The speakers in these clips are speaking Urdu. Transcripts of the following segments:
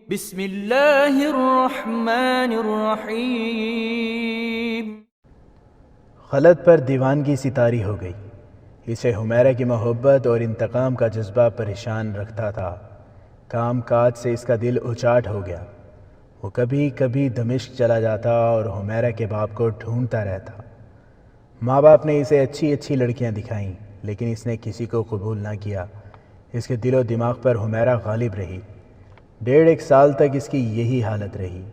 بسم اللہ الرحمن الرحیم۔ خلد پر دیوانگی سی طاری ہو گئی۔ اسے حمیرہ کی محبت اور انتقام کا جذبہ پریشان رکھتا تھا۔ کام کاج سے اس کا دل اچاٹ ہو گیا۔ وہ کبھی کبھی دمشق چلا جاتا اور حمیرہ کے باپ کو ڈھونڈتا رہتا۔ ماں باپ نے اسے اچھی اچھی لڑکیاں دکھائیں، لیکن اس نے کسی کو قبول نہ کیا۔ اس کے دل و دماغ پر حمیرہ غالب رہی۔ 1.5 سال تک اس کی یہی حالت رہی۔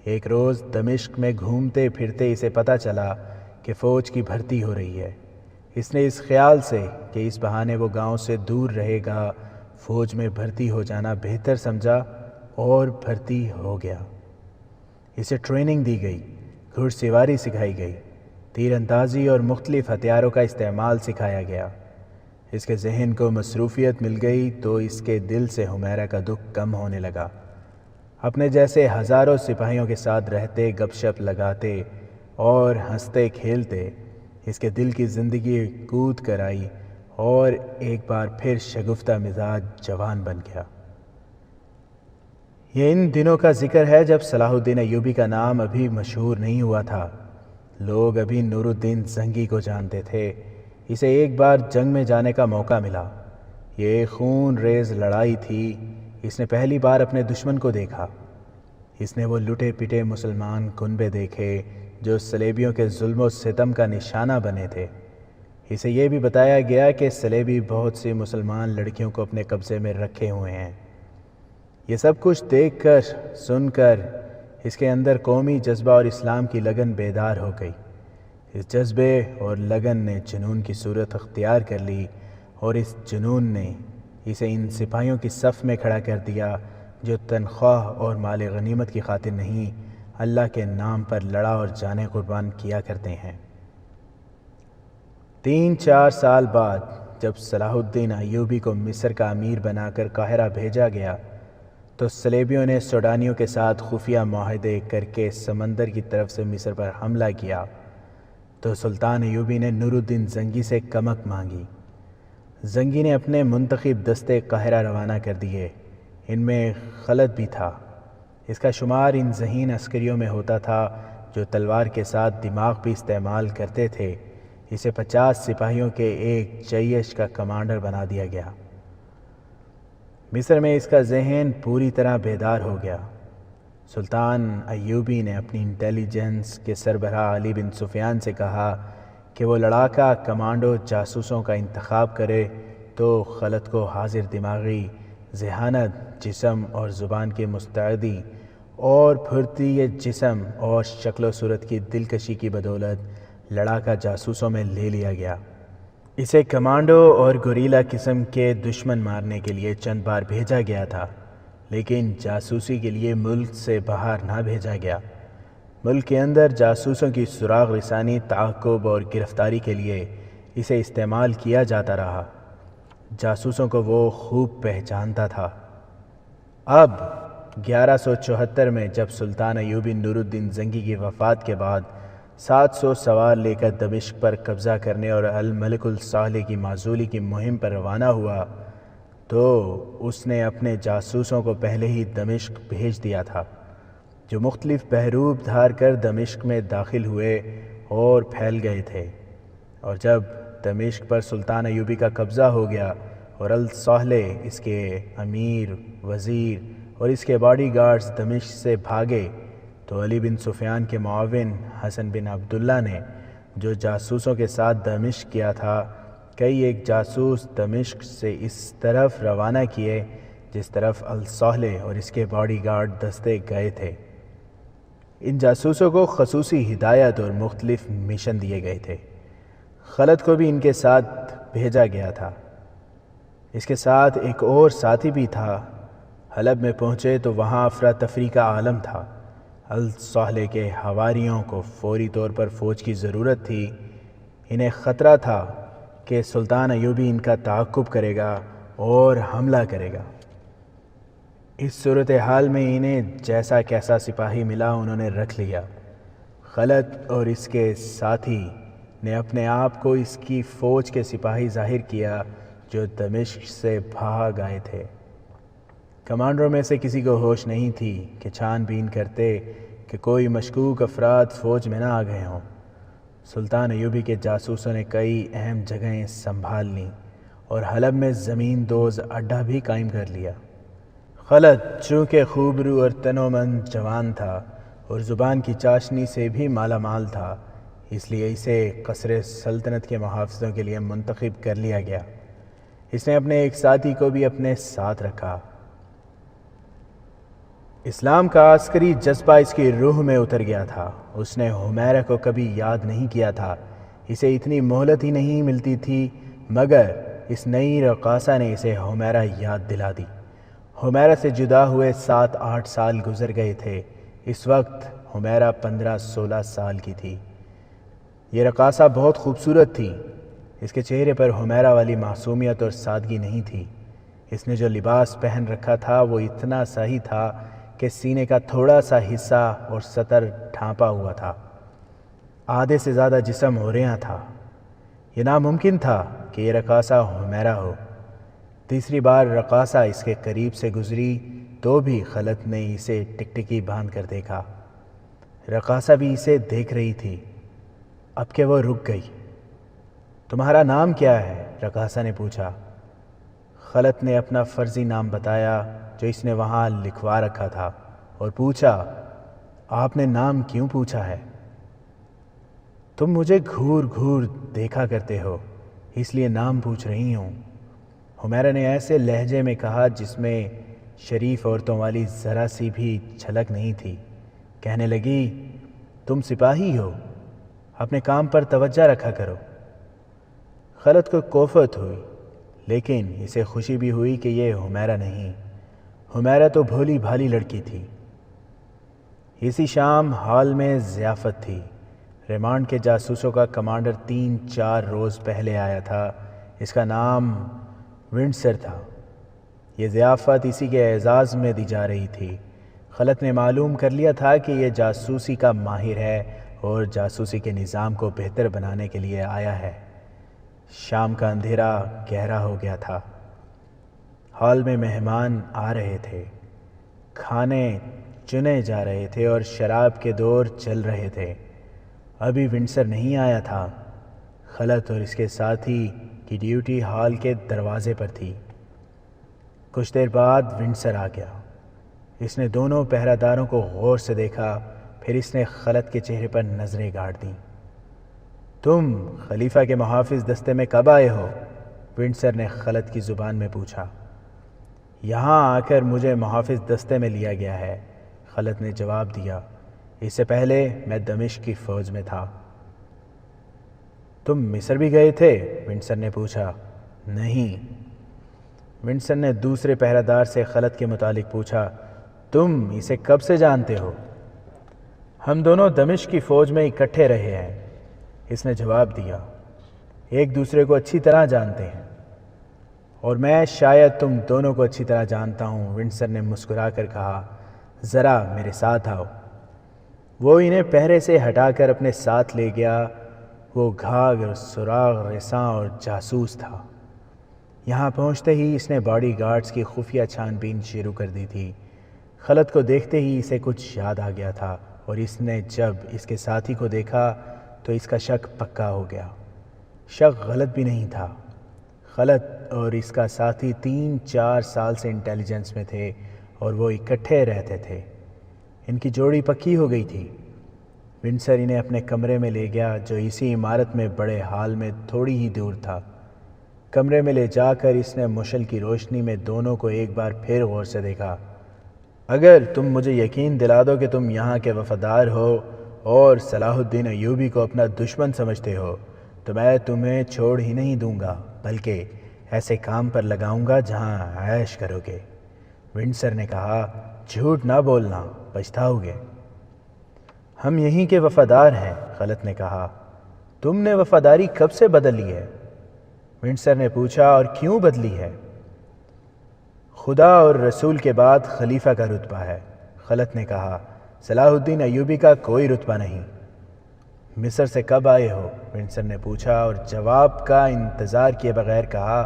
ایک روز دمشق میں گھومتے پھرتے اسے پتہ چلا کہ فوج کی بھرتی ہو رہی ہے۔ اس نے اس خیال سے کہ اس بہانے وہ گاؤں سے دور رہے گا، فوج میں بھرتی ہو جانا بہتر سمجھا اور بھرتی ہو گیا۔ اسے ٹریننگ دی گئی، گھڑ سواری سکھائی گئی، تیر اندازی اور مختلف ہتھیاروں کا استعمال سکھایا گیا۔ اس کے ذہن کو مصروفیت مل گئی تو اس کے دل سے حمیرہ کا دکھ کم ہونے لگا۔ اپنے جیسے ہزاروں سپاہیوں کے ساتھ رہتے، گپ شپ لگاتے اور ہنستے کھیلتے اس کے دل کی زندگی کود کر آئی اور ایک بار پھر شگفتہ مزاج جوان بن گیا۔ یہ ان دنوں کا ذکر ہے جب صلاح الدین ایوبی کا نام ابھی مشہور نہیں ہوا تھا۔ لوگ ابھی نور الدین زنگی کو جانتے تھے۔ اسے ایک بار جنگ میں جانے کا موقع ملا۔ یہ خون ریز لڑائی تھی۔ اس نے پہلی بار اپنے دشمن کو دیکھا۔ اس نے وہ لٹے پٹے مسلمان کنبے دیکھے جو صلیبیوں کے ظلم و ستم کا نشانہ بنے تھے۔ اسے یہ بھی بتایا گیا کہ صلیبی بہت سی مسلمان لڑکیوں کو اپنے قبضے میں رکھے ہوئے ہیں۔ یہ سب کچھ دیکھ کر سن کر اس کے اندر قومی جذبہ اور اسلام کی لگن بیدار ہو گئی۔ اس جذبے اور لگن نے جنون کی صورت اختیار کر لی اور اس جنون نے اسے ان سپاہیوں کی صف میں کھڑا کر دیا جو تنخواہ اور مال غنیمت کی خاطر نہیں، اللہ کے نام پر لڑا اور جانیں قربان کیا کرتے ہیں۔ 3-4 سال بعد جب صلاح الدین ایوبی کو مصر کا امیر بنا کر قاہرہ بھیجا گیا تو صلیبیوں نے سوڈانیوں کے ساتھ خفیہ معاہدے کر کے سمندر کی طرف سے مصر پر حملہ کیا تو سلطان ایوبی نے نور الدین زنگی سے کمک مانگی۔ زنگی نے اپنے منتخب دستے قاہرہ روانہ کر دیے۔ ان میں خلد بھی تھا۔ اس کا شمار ان ذہین عسکریوں میں ہوتا تھا جو تلوار کے ساتھ دماغ بھی استعمال کرتے تھے۔ اسے 50 سپاہیوں کے ایک جیش کا کمانڈر بنا دیا گیا۔ مصر میں اس کا ذہن پوری طرح بیدار ہو گیا۔ سلطان ایوبی نے اپنی انٹیلیجنس کے سربراہ علی بن سفیان سے کہا کہ وہ لڑاکا کمانڈو جاسوسوں کا انتخاب کرے تو خلد کو حاضر دماغی، ذہانت، جسم اور زبان کی مستعدی اور پھرتی جسم اور شکل و صورت کی دلکشی کی بدولت لڑاکا جاسوسوں میں لے لیا گیا۔ اسے کمانڈو اور گوریلا قسم کے دشمن مارنے کے لیے چند بار بھیجا گیا تھا، لیکن جاسوسی کے لیے ملک سے باہر نہ بھیجا گیا۔ ملک کے اندر جاسوسوں کی سراغ رسانی، تعاقب اور گرفتاری کے لیے اسے استعمال کیا جاتا رہا۔ جاسوسوں کو وہ خوب پہچانتا تھا۔ اب 1174 میں جب سلطان ایوبی نور الدین زنگی کی وفات کے بعد 700 سوار لے کر دمشق پر قبضہ کرنے اور الملک الصالح کی معزولی کی مہم پر روانہ ہوا تو اس نے اپنے جاسوسوں کو پہلے ہی دمشق بھیج دیا تھا، جو مختلف بحروب دھار کر دمشق میں داخل ہوئے اور پھیل گئے تھے۔ اور جب دمشق پر سلطان ایوبی کا قبضہ ہو گیا اور الصالح، اس کے امیر، وزیر اور اس کے باڈی گارڈز دمشق سے بھاگے تو علی بن سفیان کے معاون حسن بن عبداللہ نے جو جاسوسوں کے ساتھ دمشق کیا تھا، کئی ایک جاسوس دمشق سے اس طرف روانہ کیے جس طرف الصالح اور اس کے باڈی گارڈ دستے گئے تھے۔ ان جاسوسوں کو خصوصی ہدایت اور مختلف مشن دیے گئے تھے۔ خلد کو بھی ان کے ساتھ بھیجا گیا تھا۔ اس کے ساتھ ایک اور ساتھی بھی تھا۔ حلب میں پہنچے تو وہاں افراتفری کا عالم تھا۔ الصالح کے حواریوں کو فوری طور پر فوج کی ضرورت تھی۔ انہیں خطرہ تھا کہ سلطان ایوبی ان کا تعاقب کرے گا اور حملہ کرے گا۔ اس صورتحال میں انہیں جیسا کیسا سپاہی ملا انہوں نے رکھ لیا۔ خلد اور اس کے ساتھی نے اپنے آپ کو اس کی فوج کے سپاہی ظاہر کیا جو دمشق سے بھاگ آئے تھے۔ کمانڈروں میں سے کسی کو ہوش نہیں تھی کہ چھان بین کرتے کہ کوئی مشکوک افراد فوج میں نہ آ گئے ہوں۔ سلطان ایوبی کے جاسوسوں نے کئی اہم جگہیں سنبھال لیں اور حلب میں زمین دوز اڈہ بھی قائم کر لیا۔ خلد چونکہ خوبرو اور تنومند جوان تھا اور زبان کی چاشنی سے بھی مالا مال تھا، اس لیے اسے قصر سلطنت کے محافظوں کے لیے منتخب کر لیا گیا۔ اس نے اپنے ایک ساتھی کو بھی اپنے ساتھ رکھا۔ اسلام کا عسکری جذبہ اس کی روح میں اتر گیا تھا۔ اس نے حمیرہ کو کبھی یاد نہیں کیا تھا، اسے اتنی مہلت ہی نہیں ملتی تھی، مگر اس نئی رقاصہ نے اسے حمیرہ یاد دلا دی۔ حمیرہ سے جدا ہوئے 7-8 سال گزر گئے تھے۔ اس وقت حمیرہ 15-16 سال کی تھی۔ یہ رقاصہ بہت خوبصورت تھی۔ اس کے چہرے پر حمیرہ والی معصومیت اور سادگی نہیں تھی۔ اس نے جو لباس پہن رکھا تھا وہ اتنا سا ہی تھا کہ سینے کا تھوڑا سا حصہ اور سطر ڈھانپا ہوا تھا۔ آدھے سے زیادہ جسم عریاں تھا۔ یہ ناممکن تھا کہ یہ رقاصہ حمیرہ ہو۔ تیسری بار رقاصہ اس کے قریب سے گزری تو بھی خلد نے اسے ٹکٹکی باندھ کر دیکھا۔ رقاصہ بھی اسے دیکھ رہی تھی، اب کہ وہ رک گئی۔ تمہارا نام کیا ہے؟ رقاصہ نے پوچھا۔ خلد نے اپنا فرضی نام بتایا جو اس نے وہاں لکھوا رکھا تھا اور پوچھا، آپ نے نام کیوں پوچھا ہے؟ تم مجھے گھور گھور دیکھا کرتے ہو، اس لیے نام پوچھ رہی ہوں۔ حمیرہ نے ایسے لہجے میں کہا جس میں شریف عورتوں والی ذرا سی بھی جھلک نہیں تھی۔ کہنے لگی، تم سپاہی ہو، اپنے کام پر توجہ رکھا کرو۔ خلد کو کوفت ہوئی، لیکن اسے خوشی بھی ہوئی کہ یہ حمیرہ نہیں۔ حمیرہ تو بھولی بھالی لڑکی تھی۔ اسی شام ہال میں ضیافت تھی۔ ریمانڈ کے جاسوسوں کا کمانڈر 3-4 روز پہلے آیا تھا۔ اس کا نام ونڈسر تھا۔ یہ ضیافت اسی کے اعزاز میں دی جا رہی تھی۔ خلد نے معلوم کر لیا تھا کہ یہ جاسوسی کا ماہر ہے اور جاسوسی کے نظام کو بہتر بنانے کے لیے آیا ہے۔ شام کا اندھیرا گہرا ہو گیا تھا۔ ہال میں مہمان آ رہے تھے، کھانے چنے جا رہے تھے اور شراب کے دور چل رہے تھے۔ ابھی ونڈسر نہیں آیا تھا۔ خلد اور اس کے ساتھی کی ڈیوٹی ہال کے دروازے پر تھی۔ کچھ دیر بعد ونڈسر آ گیا۔ اس نے دونوں پہرہ داروں کو غور سے دیکھا، پھر اس نے خلد کے چہرے پر نظریں گاڑ دیں۔ تم خلیفہ کے محافظ دستے میں کب آئے ہو؟ ونڈسر نے خلد کی زبان میں پوچھا۔ یہاں آ کر مجھے محافظ دستے میں لیا گیا ہے، خلد نے جواب دیا۔ اس سے پہلے میں دمشق کی فوج میں تھا۔ تم مصر بھی گئے تھے؟ ونڈسر نے پوچھا۔ نہیں۔ ونڈسر نے دوسرے پہرہ دار سے خلد کے متعلق پوچھا، تم اسے کب سے جانتے ہو؟ ہم دونوں دمشق کی فوج میں اکٹھے رہے ہیں، اس نے جواب دیا۔ ایک دوسرے کو اچھی طرح جانتے ہیں، اور میں شاید تم دونوں کو اچھی طرح جانتا ہوں، ونڈسر نے مسکرا کر کہا۔ ذرا میرے ساتھ آؤ۔ وہ انہیں پہرے سے ہٹا کر اپنے ساتھ لے گیا۔ وہ گھاگ اور سراغ رساں اور جاسوس تھا۔ یہاں پہنچتے ہی اس نے باڈی گارڈز کی خفیہ چھان بین شروع کر دی تھی۔ خلد کو دیکھتے ہی اسے کچھ یاد آ گیا تھا، اور اس نے جب اس کے ساتھی کو دیکھا تو اس کا شک پکا ہو گیا۔ شک غلط بھی نہیں تھا۔ خلد اور اس کا ساتھی 3-4 سال سے انٹیلیجنس میں تھے اور وہ اکٹھے رہتے تھے۔ ان کی جوڑی پکی ہو گئی تھی۔ ونڈسر انہیں اپنے کمرے میں لے گیا جو اسی عمارت میں بڑے ہال میں تھوڑی ہی دور تھا۔ کمرے میں لے جا کر اس نے مشل کی روشنی میں دونوں کو ایک بار پھر غور سے دیکھا۔ اگر تم مجھے یقین دلا دو کہ تم یہاں کے وفادار ہو اور صلاح الدین ایوبی کو اپنا دشمن سمجھتے ہو تو میں تمہیں چھوڑ ہی نہیں دوں گا، بلکہ ایسے کام پر لگاؤں گا جہاں عیش کرو گے۔ ونڈسر نے کہا، جھوٹ نہ بولنا، پچھتاؤ گے۔ ہم یہیں کے وفادار ہیں، خلد نے کہا۔ تم نے وفاداری کب سے بدل لی ہے؟ ونڈسر نے پوچھا، اور کیوں بدلی ہے؟ خدا اور رسول کے بعد خلیفہ کا رتبہ ہے، خلد نے کہا۔ صلاح الدین ایوبی کا کوئی رتبہ نہیں۔ مصر سے کب آئے ہو؟ ونڈسر نے پوچھا، اور جواب کا انتظار کیے بغیر کہا،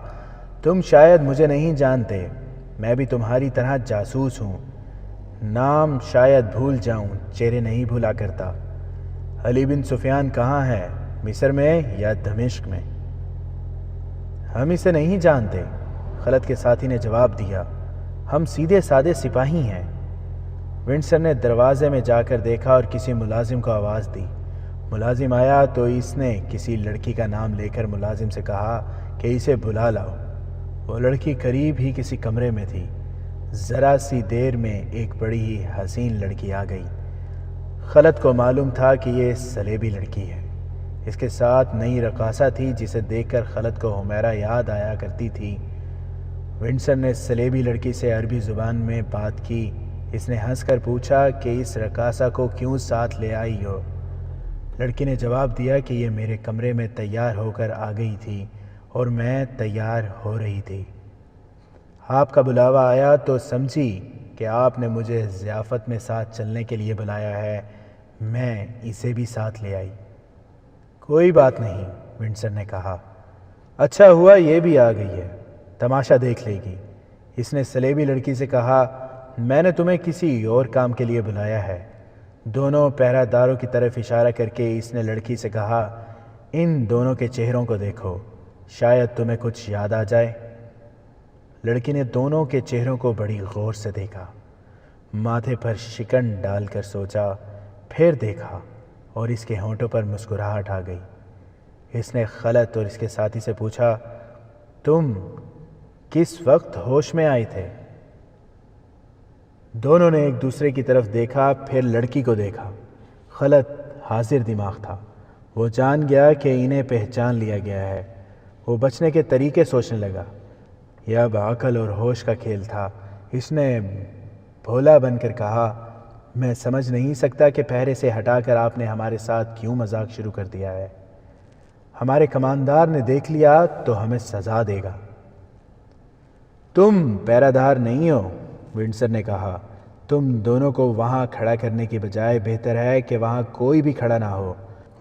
تم شاید مجھے نہیں جانتے، میں بھی تمہاری طرح جاسوس ہوں، نام شاید بھول جاؤں، چہرے نہیں بھولا کرتا۔ علی بن سفیان کہاں ہے، مصر میں یا دمشق میں؟ ہم اسے نہیں جانتے، خلد کے ساتھی نے جواب دیا، ہم سیدھے سادے سپاہی ہیں۔ ونڈسر نے دروازے میں جا کر دیکھا اور کسی ملازم کو آواز دی۔ ملازم آیا تو اس نے کسی لڑکی کا نام لے کر ملازم سے کہا کہ اسے بلا لاؤ۔ وہ لڑکی قریب ہی کسی کمرے میں تھی۔ ذرا سی دیر میں ایک بڑی ہی حسین لڑکی آ گئی۔ خلد کو معلوم تھا کہ یہ سلیبی لڑکی ہے۔ اس کے ساتھ نئی رقاصہ تھی جسے دیکھ کر خلد کو حمیرہ یاد آیا کرتی تھی۔ ونڈسر نے سلیبی لڑکی سے عربی زبان میں بات کی۔ اس نے ہنس کر پوچھا کہ اس رقاصہ کو کیوں ساتھ لے آئی ہو؟ لڑکی نے جواب دیا کہ یہ میرے کمرے میں تیار ہو کر آ گئی تھی اور میں تیار ہو رہی تھی۔ آپ کا بلاوا آیا تو سمجھی کہ آپ نے مجھے ضیافت میں ساتھ چلنے کے لیے بلایا ہے، میں اسے بھی ساتھ لے آئی۔ کوئی بات نہیں، ونڈسر نے کہا، اچھا ہوا یہ بھی آ گئی ہے، تماشا دیکھ لے گی۔ اس نے سلیبی لڑکی سے کہا، میں نے تمہیں کسی اور کام کے لیے بلایا ہے۔ دونوں پہرہ داروں کی طرف اشارہ کر کے اس نے لڑکی سے کہا، ان دونوں کے چہروں کو دیکھو، شاید تمہیں کچھ یاد آ جائے۔ لڑکی نے دونوں کے چہروں کو بڑی غور سے دیکھا، ماتھے پر شکن ڈال کر سوچا، پھر دیکھا اور اس کے ہونٹوں پر مسکراہٹ آ گئی۔ اس نے خلد اور اس کے ساتھی سے پوچھا، تم کس وقت ہوش میں آئے تھے؟ دونوں نے ایک دوسرے کی طرف دیکھا، پھر لڑکی کو دیکھا۔ خلد حاضر دماغ تھا، وہ جان گیا کہ انہیں پہچان لیا گیا ہے۔ وہ بچنے کے طریقے سوچنے لگا۔ یہ اب عقل اور ہوش کا کھیل تھا۔ اس نے بھولا بن کر کہا، میں سمجھ نہیں سکتا کہ پہرے سے ہٹا کر آپ نے ہمارے ساتھ کیوں مذاق شروع کر دیا ہے۔ ہمارے کماندار نے دیکھ لیا تو ہمیں سزا دے گا۔ تم پہرہ دار نہیں ہو، ونڈسر نے کہا، تم دونوں کو وہاں کھڑا کرنے کی بجائے بہتر ہے کہ وہاں کوئی بھی کھڑا نہ ہو،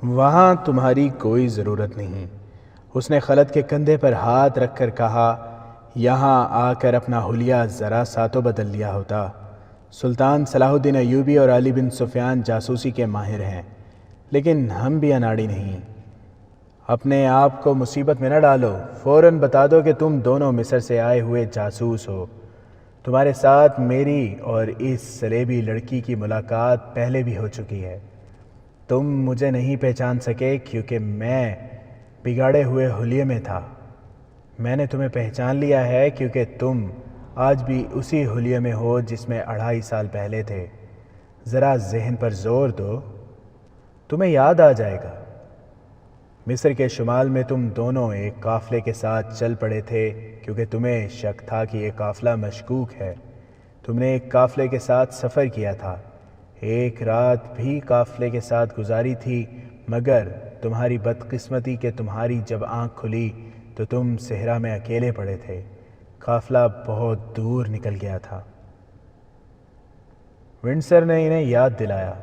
وہاں تمہاری کوئی ضرورت نہیں۔ اس نے خلد کے کندھے پر ہاتھ رکھ کر کہا، یہاں آ کر اپنا حلیہ ذرا سا تو بدل لیا ہوتا۔ سلطان صلاح الدین ایوبی اور علی بن سفیان جاسوسی کے ماہر ہیں، لیکن ہم بھی اناڑی نہیں۔ اپنے آپ کو مصیبت میں نہ ڈالو، فوراً بتا دو کہ تم دونوں مصر سے آئے ہوئے جاسوس ہو۔ تمہارے ساتھ میری اور اس سلیبی لڑکی کی ملاقات پہلے بھی ہو چکی ہے۔ تم مجھے نہیں پہچان سکے کیونکہ میں بگاڑے ہوئے حلیے میں تھا۔ میں نے تمہیں پہچان لیا ہے کیونکہ تم آج بھی اسی حلیے میں ہو جس میں 2.5 سال پہلے تھے۔ ذرا ذہن پر زور دو، تمہیں یاد آ جائے گا۔ مصر کے شمال میں تم دونوں ایک قافلے کے ساتھ چل پڑے تھے کیونکہ تمہیں شک تھا کہ یہ قافلہ مشکوک ہے۔ تم نے ایک قافلے کے ساتھ سفر کیا تھا، ایک رات بھی قافلے کے ساتھ گزاری تھی، مگر تمہاری بدقسمتی کہ تمہاری جب آنکھ کھلی تو تم صحرا میں اکیلے پڑے تھے۔ قافلہ بہت دور نکل گیا تھا۔ ونڈسر نے انہیں یاد دلایا۔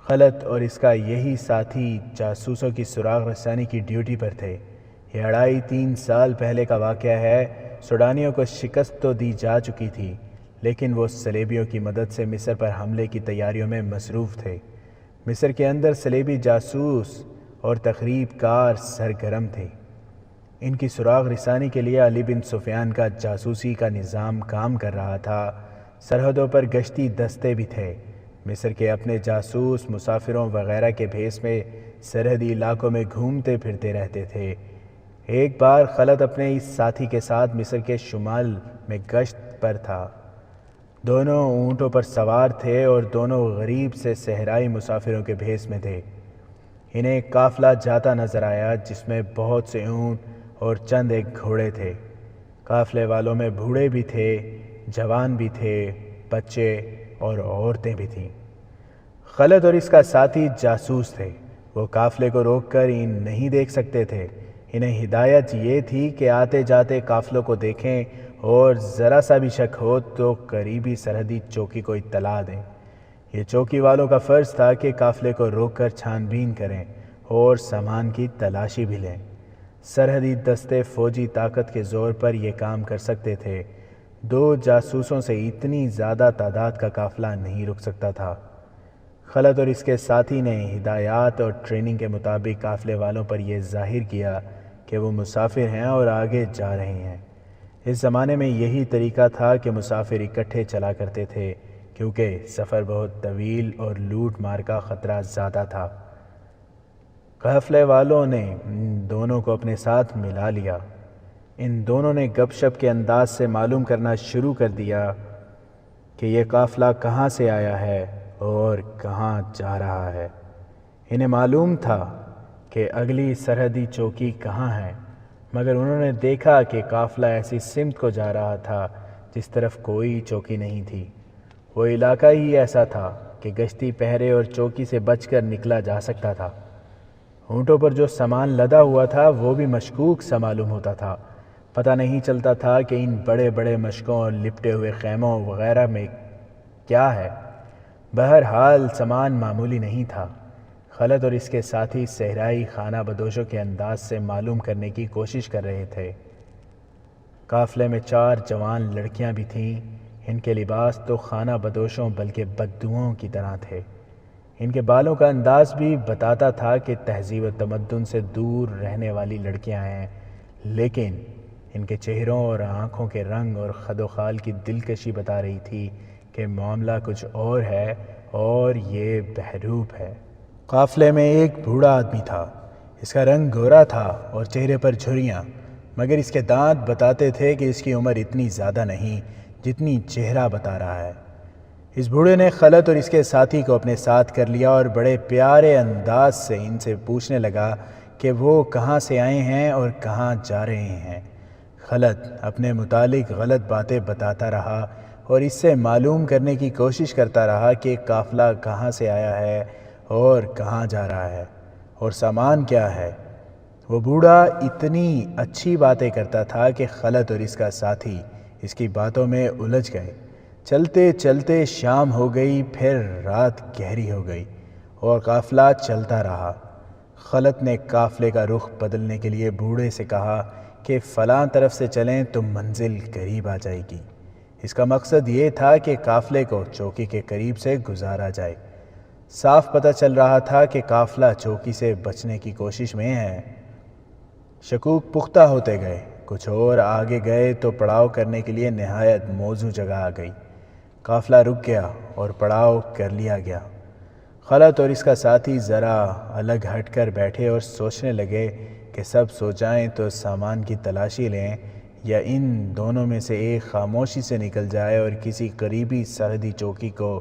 خلد اور اس کا یہی ساتھی جاسوسوں کی سراغ رسانی کی ڈیوٹی پر تھے۔ یہ 2.5-3 سال پہلے کا واقعہ ہے۔ سوڈانیوں کو شکست تو دی جا چکی تھی، لیکن وہ سلیبیوں کی مدد سے مصر پر حملے کی تیاریوں میں مصروف تھے۔ مصر کے اندر سلیبی جاسوس اور تخریب کار سرگرم تھے۔ ان کی سراغ رسانی کے لیے علی بن سفیان کا جاسوسی کا نظام کام کر رہا تھا۔ سرحدوں پر گشتی دستے بھی تھے۔ مصر کے اپنے جاسوس مسافروں وغیرہ کے بھیس میں سرحدی علاقوں میں گھومتے پھرتے رہتے تھے۔ ایک بار خلد اپنے اس ساتھی کے ساتھ مصر کے شمال میں گشت پر تھا۔ دونوں اونٹوں پر سوار تھے اور دونوں غریب سے صحرائی مسافروں کے بھیس میں تھے۔ انہیں ایک قافلہ جاتا نظر آیا جس میں بہت سے اونٹ اور چند ایک گھوڑے تھے۔ قافلے والوں میں بوڑھے بھی تھے، جوان بھی تھے، بچے اور عورتیں بھی تھیں۔ خلد اور اس کا ساتھی جاسوس تھے۔ وہ قافلے کو روک کر نہیں دیکھ سکتے تھے۔ انہیں ہدایت یہ تھی کہ آتے جاتے قافلوں کو دیکھیں اور ذرا سا بھی شک ہو تو قریبی سرحدی چوکی کو اطلاع دیں۔ یہ چوکی والوں کا فرض تھا کہ قافلے کو روک کر چھان بین کریں اور سامان کی تلاشی بھی لیں۔ سرحدی دستے فوجی طاقت کے زور پر یہ کام کر سکتے تھے۔ 2 جاسوسوں سے اتنی زیادہ تعداد کا قافلہ نہیں رک سکتا تھا۔ خلد اور اس کے ساتھی نے ہدایات اور ٹریننگ کے مطابق قافلے والوں پر یہ ظاہر کیا کہ وہ مسافر ہیں اور آگے جا رہے ہیں۔ اس زمانے میں یہی طریقہ تھا کہ مسافر اکٹھے چلا کرتے تھے، کیونکہ سفر بہت طویل اور لوٹ مار کا خطرہ زیادہ تھا۔ قافلے والوں نے ان دونوں کو اپنے ساتھ ملا لیا۔ ان دونوں نے گپ شپ کے انداز سے معلوم کرنا شروع کر دیا کہ یہ قافلہ کہاں سے آیا ہے اور کہاں جا رہا ہے۔ انہیں معلوم تھا کہ اگلی سرحدی چوکی کہاں ہے، مگر انہوں نے دیکھا کہ قافلہ ایسی سمت کو جا رہا تھا جس طرف کوئی چوکی نہیں تھی۔ وہ علاقہ ہی ایسا تھا کہ گشتی پہرے اور چوکی سے بچ کر نکلا جا سکتا تھا۔ اونٹوں پر جو سامان لدا ہوا تھا وہ بھی مشکوک سا معلوم ہوتا تھا۔ پتہ نہیں چلتا تھا کہ ان بڑے بڑے مشکوں اور لپٹے ہوئے خیموں وغیرہ میں کیا ہے۔ بہرحال سامان معمولی نہیں تھا۔ خلد اور اس کے ساتھی صحرائی خانہ بدوشوں کے انداز سے معلوم کرنے کی کوشش کر رہے تھے۔ قافلے میں 4 جوان لڑکیاں بھی تھیں۔ ان کے لباس تو خانہ بدوشوں بلکہ بدوؤں کی طرح تھے۔ ان کے بالوں کا انداز بھی بتاتا تھا کہ تہذیب و تمدن سے دور رہنے والی لڑکیاں ہیں، لیکن ان کے چہروں اور آنکھوں کے رنگ اور خد و خال کی دلکشی بتا رہی تھی کہ معاملہ کچھ اور ہے اور یہ بہروپ ہے۔ قافلے میں ایک بوڑھا آدمی تھا۔ اس کا رنگ گورا تھا اور چہرے پر جھریاں، مگر اس کے دانت بتاتے تھے کہ اس کی عمر اتنی زیادہ نہیں جتنی چہرہ بتا رہا ہے۔ اس بوڑھے نے خلد اور اس کے ساتھی کو اپنے ساتھ کر لیا اور بڑے پیارے انداز سے ان سے پوچھنے لگا کہ وہ کہاں سے آئے ہیں اور کہاں جا رہے ہیں۔ خلد اپنے متعلق غلط باتیں بتاتا رہا اور اس سے معلوم کرنے کی کوشش کرتا رہا کہ قافلہ کہاں سے آیا ہے اور کہاں جا رہا ہے اور سامان کیا ہے۔ وہ بوڑھا اتنی اچھی باتیں کرتا تھا کہ خلد اور اس کا ساتھی اس کی باتوں میں الجھ گئے۔ چلتے چلتے شام ہو گئی، پھر رات گہری ہو گئی اور قافلہ چلتا رہا۔ خلد نے قافلے کا رخ بدلنے کے لیے بوڑھے سے کہا کہ فلاں طرف سے چلیں تو منزل قریب آ جائے گی۔ اس کا مقصد یہ تھا کہ قافلے کو چوکی کے قریب سے گزارا جائے۔ صاف پتہ چل رہا تھا کہ قافلہ چوکی سے بچنے کی کوشش میں ہے۔ شکوک پختہ ہوتے گئے۔ کچھ اور آگے گئے تو پڑاؤ کرنے کے لیے نہایت موزوں جگہ آ گئی۔ قافلہ رک گیا اور پڑاؤ کر لیا گیا۔ خلد اور اس کا ساتھی ذرا الگ ہٹ کر بیٹھے اور سوچنے لگے کہ سب سو جائیں تو سامان کی تلاشی لیں، یا ان دونوں میں سے ایک خاموشی سے نکل جائے اور کسی قریبی سرحدی چوکی کو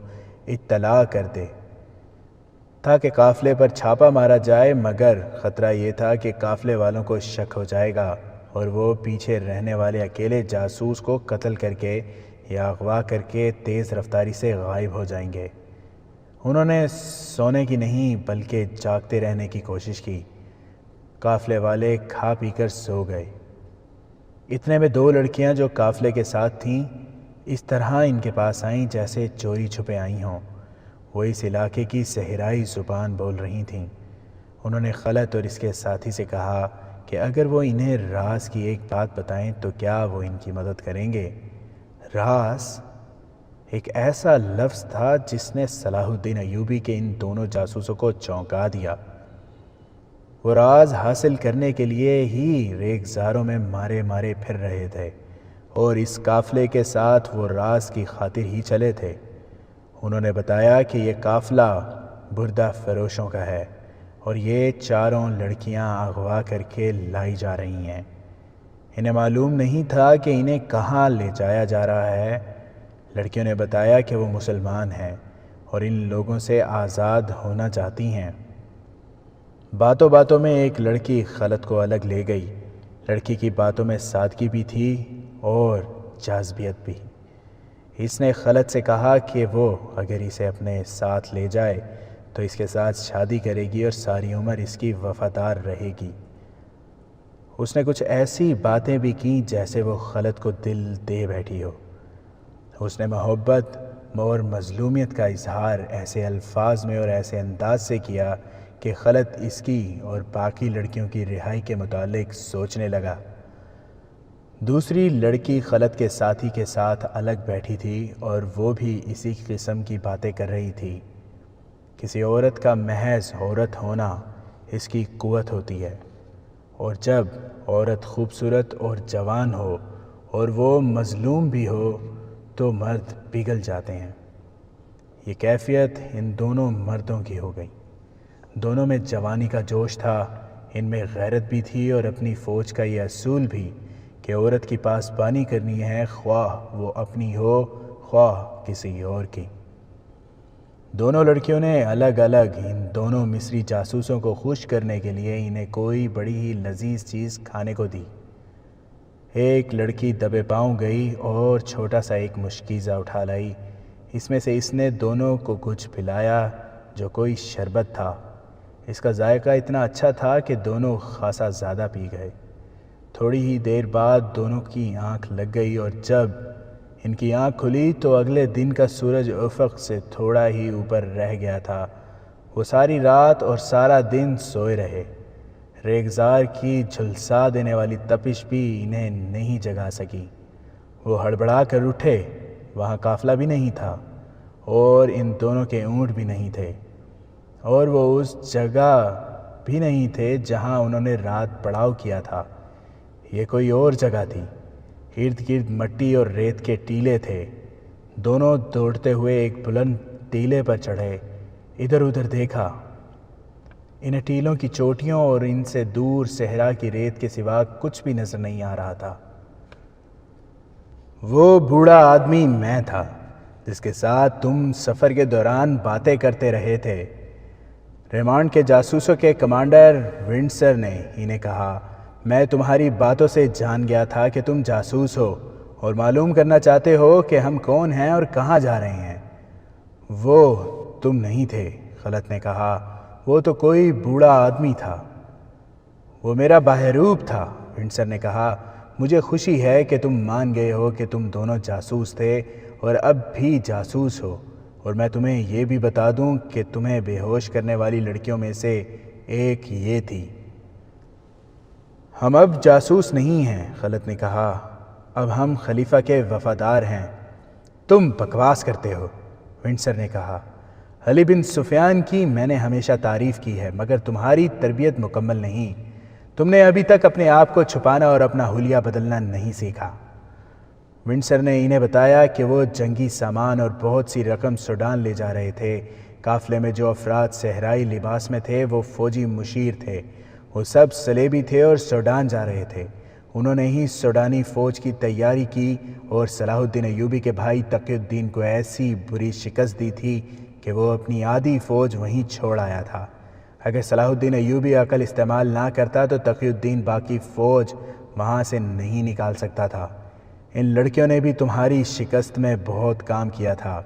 اطلاع کر دے تاکہ قافلے پر چھاپا مارا جائے، مگر خطرہ یہ تھا کہ قافلے والوں کو شک ہو جائے گا اور وہ پیچھے رہنے والے اکیلے جاسوس کو قتل کر کے یا اغوا کر کے تیز رفتاری سے غائب ہو جائیں گے۔ انہوں نے سونے کی نہیں بلکہ جاگتے رہنے کی کوشش کی۔ قافلے والے کھا پی کر سو گئے۔ اتنے میں 2 لڑکیاں جو قافلے کے ساتھ تھیں اس طرح ان کے پاس آئیں جیسے چوری چھپے آئی ہوں۔ وہ اس علاقے کی صحرائی زبان بول رہی تھیں۔ انہوں نے خلد اور اس کے ساتھی سے کہا کہ اگر وہ انہیں راز کی ایک بات بتائیں تو کیا وہ ان کی مدد کریں گے۔ راز ایک ایسا لفظ تھا جس نے صلاح الدین ایوبی کے ان دونوں جاسوسوں کو چونکا دیا۔ وہ راز حاصل کرنے کے لیے ہی ریگزاروں میں مارے مارے پھر رہے تھے اور اس قافلے کے ساتھ وہ راز کی خاطر ہی چلے تھے۔ انہوں نے بتایا کہ یہ قافلہ بردہ فروشوں کا ہے اور یہ 4 لڑکیاں اغوا کر کے لائی جا رہی ہیں۔ انہیں معلوم نہیں تھا کہ انہیں کہاں لے جایا جا رہا ہے۔ لڑکیوں نے بتایا کہ وہ مسلمان ہیں اور ان لوگوں سے آزاد ہونا چاہتی ہیں۔ باتوں باتوں میں ایک لڑکی خلد کو الگ لے گئی۔ لڑکی کی باتوں میں سادگی بھی تھی اور جاذبیت بھی۔ اس نے خلد سے کہا کہ وہ اگر اسے اپنے ساتھ لے جائے تو اس کے ساتھ شادی کرے گی اور ساری عمر اس کی وفادار رہے گی۔ اس نے کچھ ایسی باتیں بھی کیں جیسے وہ خلد کو دل دے بیٹھی ہو۔ اس نے محبت اور مظلومیت کا اظہار ایسے الفاظ میں اور ایسے انداز سے کیا کہ خلد اس کی اور باقی لڑکیوں کی رہائی کے متعلق سوچنے لگا۔ دوسری لڑکی خلت کے ساتھی کے ساتھ الگ بیٹھی تھی اور وہ بھی اسی قسم کی باتیں کر رہی تھی۔ کسی عورت کا محض عورت ہونا اس کی قوت ہوتی ہے، اور جب عورت خوبصورت اور جوان ہو اور وہ مظلوم بھی ہو تو مرد پگھل جاتے ہیں۔ یہ کیفیت ان دونوں مردوں کی ہو گئی۔ دونوں میں جوانی کا جوش تھا، ان میں غیرت بھی تھی اور اپنی فوج کا یہ اصول بھی کہ عورت کی پاسبانی کرنی ہے، خواہ وہ اپنی ہو خواہ کسی اور کی۔ دونوں لڑکیوں نے الگ الگ ان دونوں مصری جاسوسوں کو خوش کرنے کے لیے انہیں کوئی بڑی ہی لذیذ چیز کھانے کو دی۔ ایک لڑکی دبے پاؤں گئی اور چھوٹا سا ایک مشکیزہ اٹھا لائی۔ اس میں سے اس نے دونوں کو کچھ پلایا جو کوئی شربت تھا۔ اس کا ذائقہ اتنا اچھا تھا کہ دونوں خاصا زیادہ پی گئے۔ تھوڑی ہی دیر بعد دونوں کی آنکھ لگ گئی، اور جب ان کی آنکھ کھلی تو اگلے دن کا سورج افق سے تھوڑا ہی اوپر رہ گیا تھا۔ وہ ساری رات اور سارا دن سوئے رہے۔ ریگزار کی جھلسا دینے والی تپش بھی انہیں نہیں جگا سکی۔ وہ ہڑبڑا کر اٹھے۔ وہاں قافلہ بھی نہیں تھا اور ان دونوں کے اونٹ بھی نہیں تھے، اور وہ اس جگہ بھی نہیں تھے جہاں انہوں نے رات پڑاؤ کیا تھا۔ یہ کوئی اور جگہ تھی۔ ارد گرد مٹی اور ریت کے ٹیلے تھے۔ دونوں دوڑتے ہوئے ایک بلند ٹیلے پر چڑھے۔ ادھر ادھر دیکھا۔ ان ٹیلوں کی چوٹیوں اور ان سے دور صحرا کی ریت کے سوا کچھ بھی نظر نہیں آ رہا تھا۔ وہ بوڑھا آدمی میں تھا جس کے ساتھ تم سفر کے دوران باتیں کرتے رہے تھے۔ ریمانڈ کے جاسوسوں کے کمانڈر ونڈسر نے انہیں کہا، میں تمہاری باتوں سے جان گیا تھا کہ تم جاسوس ہو اور معلوم کرنا چاہتے ہو کہ ہم کون ہیں اور کہاں جا رہے ہیں۔ وہ تم نہیں تھے، خلت نے کہا، وہ تو کوئی بوڑھا آدمی تھا۔ وہ میرا بہروپ تھا، ونڈسر نے کہا۔ مجھے خوشی ہے کہ تم مان گئے ہو کہ تم دونوں جاسوس تھے اور اب بھی جاسوس ہو، اور میں تمہیں یہ بھی بتا دوں کہ تمہیں بے ہوش کرنے والی لڑکیوں میں سے ایک یہ تھی۔ ہم اب جاسوس نہیں ہیں، خلت نے کہا، اب ہم خلیفہ کے وفادار ہیں۔ تم بکواس کرتے ہو، ونڈسر نے کہا۔ علی بن سفیان کی میں نے ہمیشہ تعریف کی ہے، مگر تمہاری تربیت مکمل نہیں۔ تم نے ابھی تک اپنے آپ کو چھپانا اور اپنا حلیہ بدلنا نہیں سیکھا۔ ونڈسر نے انہیں بتایا کہ وہ جنگی سامان اور بہت سی رقم سوڈان لے جا رہے تھے۔ قافلے میں جو افراد صحرائی لباس میں تھے وہ فوجی مشیر تھے۔ وہ سب صلیبی تھے اور سوڈان جا رہے تھے۔ انہوں نے ہی سوڈانی فوج کی تیاری کی اور صلاح الدین ایوبی کے بھائی تقی الدین کو ایسی بری شکست دی تھی کہ وہ اپنی آدھی فوج وہیں چھوڑ آیا تھا۔ اگر صلاح الدین ایوبی عقل استعمال نہ کرتا تو تقی الدین باقی فوج وہاں سے نہیں نکال سکتا تھا۔ ان لڑکیوں نے بھی تمہاری شکست میں بہت کام کیا تھا۔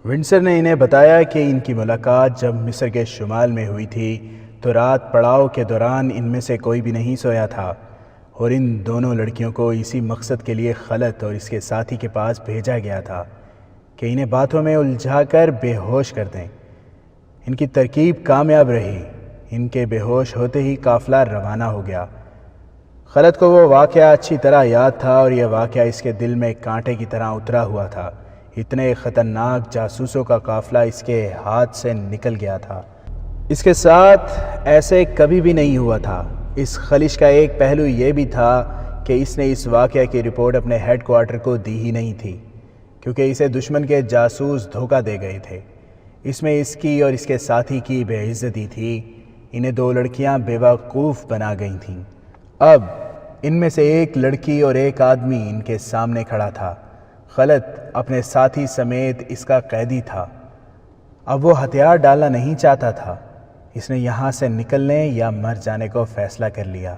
ونڈسر نے انہیں بتایا کہ ان کی ملاقات جب مصر کے شمال میں ہوئی تھی تو رات پڑاؤ کے دوران ان میں سے کوئی بھی نہیں سویا تھا، اور ان دونوں لڑکیوں کو اسی مقصد کے لیے خلت اور اس کے ساتھی کے پاس بھیجا گیا تھا کہ انہیں باتوں میں الجھا کر بے ہوش کر دیں۔ ان کی ترکیب کامیاب رہی۔ ان کے بے ہوش ہوتے ہی قافلہ روانہ ہو گیا۔ خلت کو وہ واقعہ اچھی طرح یاد تھا اور یہ واقعہ اس کے دل میں کانٹے کی طرح اترا ہوا تھا۔ اتنے خطرناک جاسوسوں کا قافلہ اس کے ہاتھ سے نکل گیا تھا۔ اس کے ساتھ ایسے کبھی بھی نہیں ہوا تھا۔ اس خلش کا ایک پہلو یہ بھی تھا کہ اس نے اس واقعہ کی رپورٹ اپنے ہیڈ کوارٹر کو دی ہی نہیں تھی، کیونکہ اسے دشمن کے جاسوس دھوکہ دے گئے تھے۔ اس میں اس کی اور اس کے ساتھی کی بے عزتی تھی۔ انہیں دو لڑکیاں بیوقوف بنا گئی تھیں۔ اب ان میں سے ایک لڑکی اور ایک آدمی ان کے سامنے کھڑا تھا۔ خلت اپنے ساتھی سمیت اس کا قیدی تھا۔ اب وہ ہتھیار ڈالنا نہیں چاہتا تھا۔ اس نے یہاں سے نکلنے یا مر جانے کو فیصلہ کر لیا۔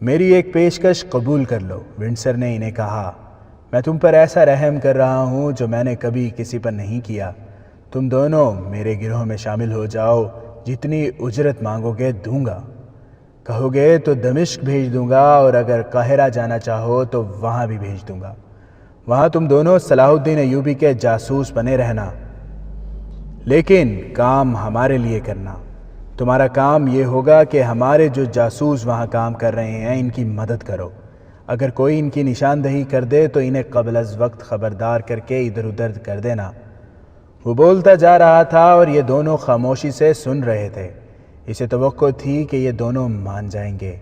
میری ایک پیشکش قبول کر لو، ونڈسر نے انہیں کہا۔ میں تم پر ایسا رحم کر رہا ہوں جو میں نے کبھی کسی پر نہیں کیا۔ تم دونوں میرے گروہ میں شامل ہو جاؤ۔ جتنی اجرت مانگو گے دوں گا۔ کہو گے تو دمشق بھیج دوں گا، اور اگر قاہرہ جانا چاہو تو وہاں بھی بھیج دوں گا۔ وہاں تم دونوں صلاح الدین ایوبی کے جاسوس بنے رہنا، لیکن کام ہمارے لیے کرنا۔ تمہارا کام یہ ہوگا کہ ہمارے جو جاسوس وہاں کام کر رہے ہیں ان کی مدد کرو۔ اگر کوئی ان کی نشاندہی کر دے تو انہیں قبل از وقت خبردار کر کے ادھر ادھر کر دینا۔ وہ بولتا جا رہا تھا اور یہ دونوں خاموشی سے سن رہے تھے۔ اسے توقع تھی کہ یہ دونوں مان جائیں گے۔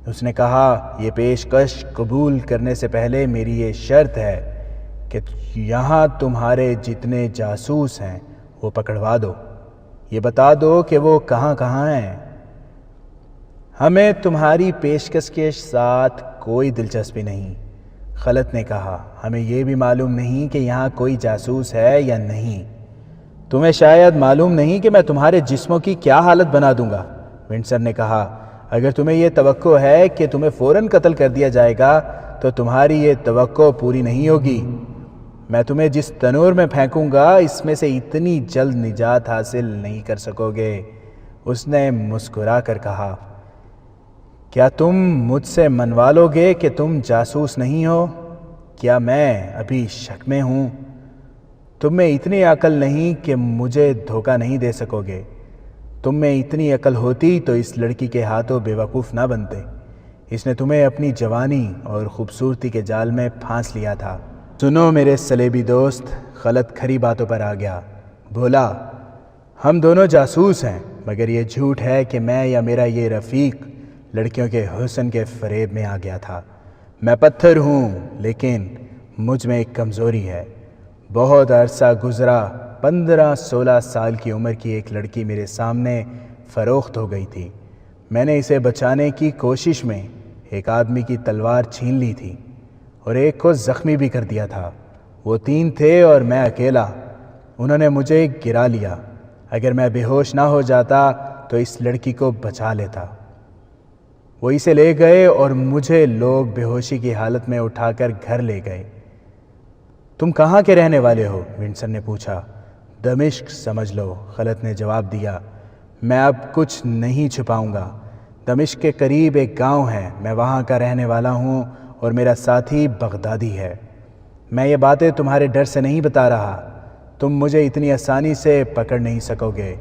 اس نے کہا، یہ پیشکش قبول کرنے سے پہلے میری یہ شرط ہے کہ یہاں تمہارے جتنے جاسوس ہیں وہ پکڑوا دو۔ یہ بتا دو کہ وہ کہاں کہاں ہیں۔ ہمیں تمہاری پیشکش کے ساتھ کوئی دلچسپی نہیں۔ خلت نے کہا، ہمیں یہ بھی معلوم نہیں کہ یہاں کوئی جاسوس ہے یا نہیں۔ تمہیں شاید معلوم نہیں کہ میں تمہارے جسموں کی کیا حالت بنا دوں گا، ونڈسر نے کہا۔ اگر تمہیں یہ توقع ہے کہ تمہیں فوراً قتل کر دیا جائے گا تو تمہاری یہ توقع پوری نہیں ہوگی۔ میں تمہیں جس تنور میں پھینکوں گا اس میں سے اتنی جلد نجات حاصل نہیں کر سکو گے۔ اس نے مسکرا کر کہا، کیا تم مجھ سے منوا لو گے کہ تم جاسوس نہیں ہو؟ کیا میں ابھی شک میں ہوں؟ تم میں اتنی عقل نہیں کہ مجھے دھوکہ نہیں دے سکو گے۔ تم میں اتنی عقل ہوتی تو اس لڑکی کے ہاتھوں بے وقوف نہ بنتے۔ اس نے تمہیں اپنی جوانی اور خوبصورتی کے جال میں پھانس لیا تھا۔ سنو میرے سلیبی دوست، خلت کھری باتوں پر آ گیا۔ بولا، ہم دونوں جاسوس ہیں، مگر یہ جھوٹ ہے کہ میں یا میرا یہ رفیق لڑکیوں کے حسن کے فریب میں آ گیا تھا۔ میں پتھر ہوں لیکن مجھ میں ایک کمزوری ہے۔ بہت عرصہ گزرا، 15-16 سال کی عمر کی ایک لڑکی میرے سامنے فروخت ہو گئی تھی۔ میں نے اسے بچانے کی کوشش میں ایک آدمی کی تلوار چھین لی تھی اور ایک کو زخمی بھی کر دیا تھا۔ وہ 3 تھے اور میں اکیلا۔ انہوں نے مجھے گرا لیا۔ اگر میں بے ہوش نہ ہو جاتا تو اس لڑکی کو بچا لیتا۔ وہ اسے لے گئے اور مجھے لوگ بے ہوشی کی حالت میں اٹھا کر گھر لے گئے۔ تم کہاں کے رہنے والے ہو؟ ونڈسر نے پوچھا۔ دمشق سمجھ لو، خلت نے جواب دیا۔ میں اب کچھ نہیں چھپاؤں گا۔ دمشق کے قریب ایک گاؤں ہے، میں وہاں کا رہنے والا ہوں اور میرا ساتھی بغدادی ہے۔ میں یہ باتیں تمہارے ڈر سے نہیں بتا رہا۔ تم مجھے اتنی آسانی سے پکڑ نہیں سکو گے۔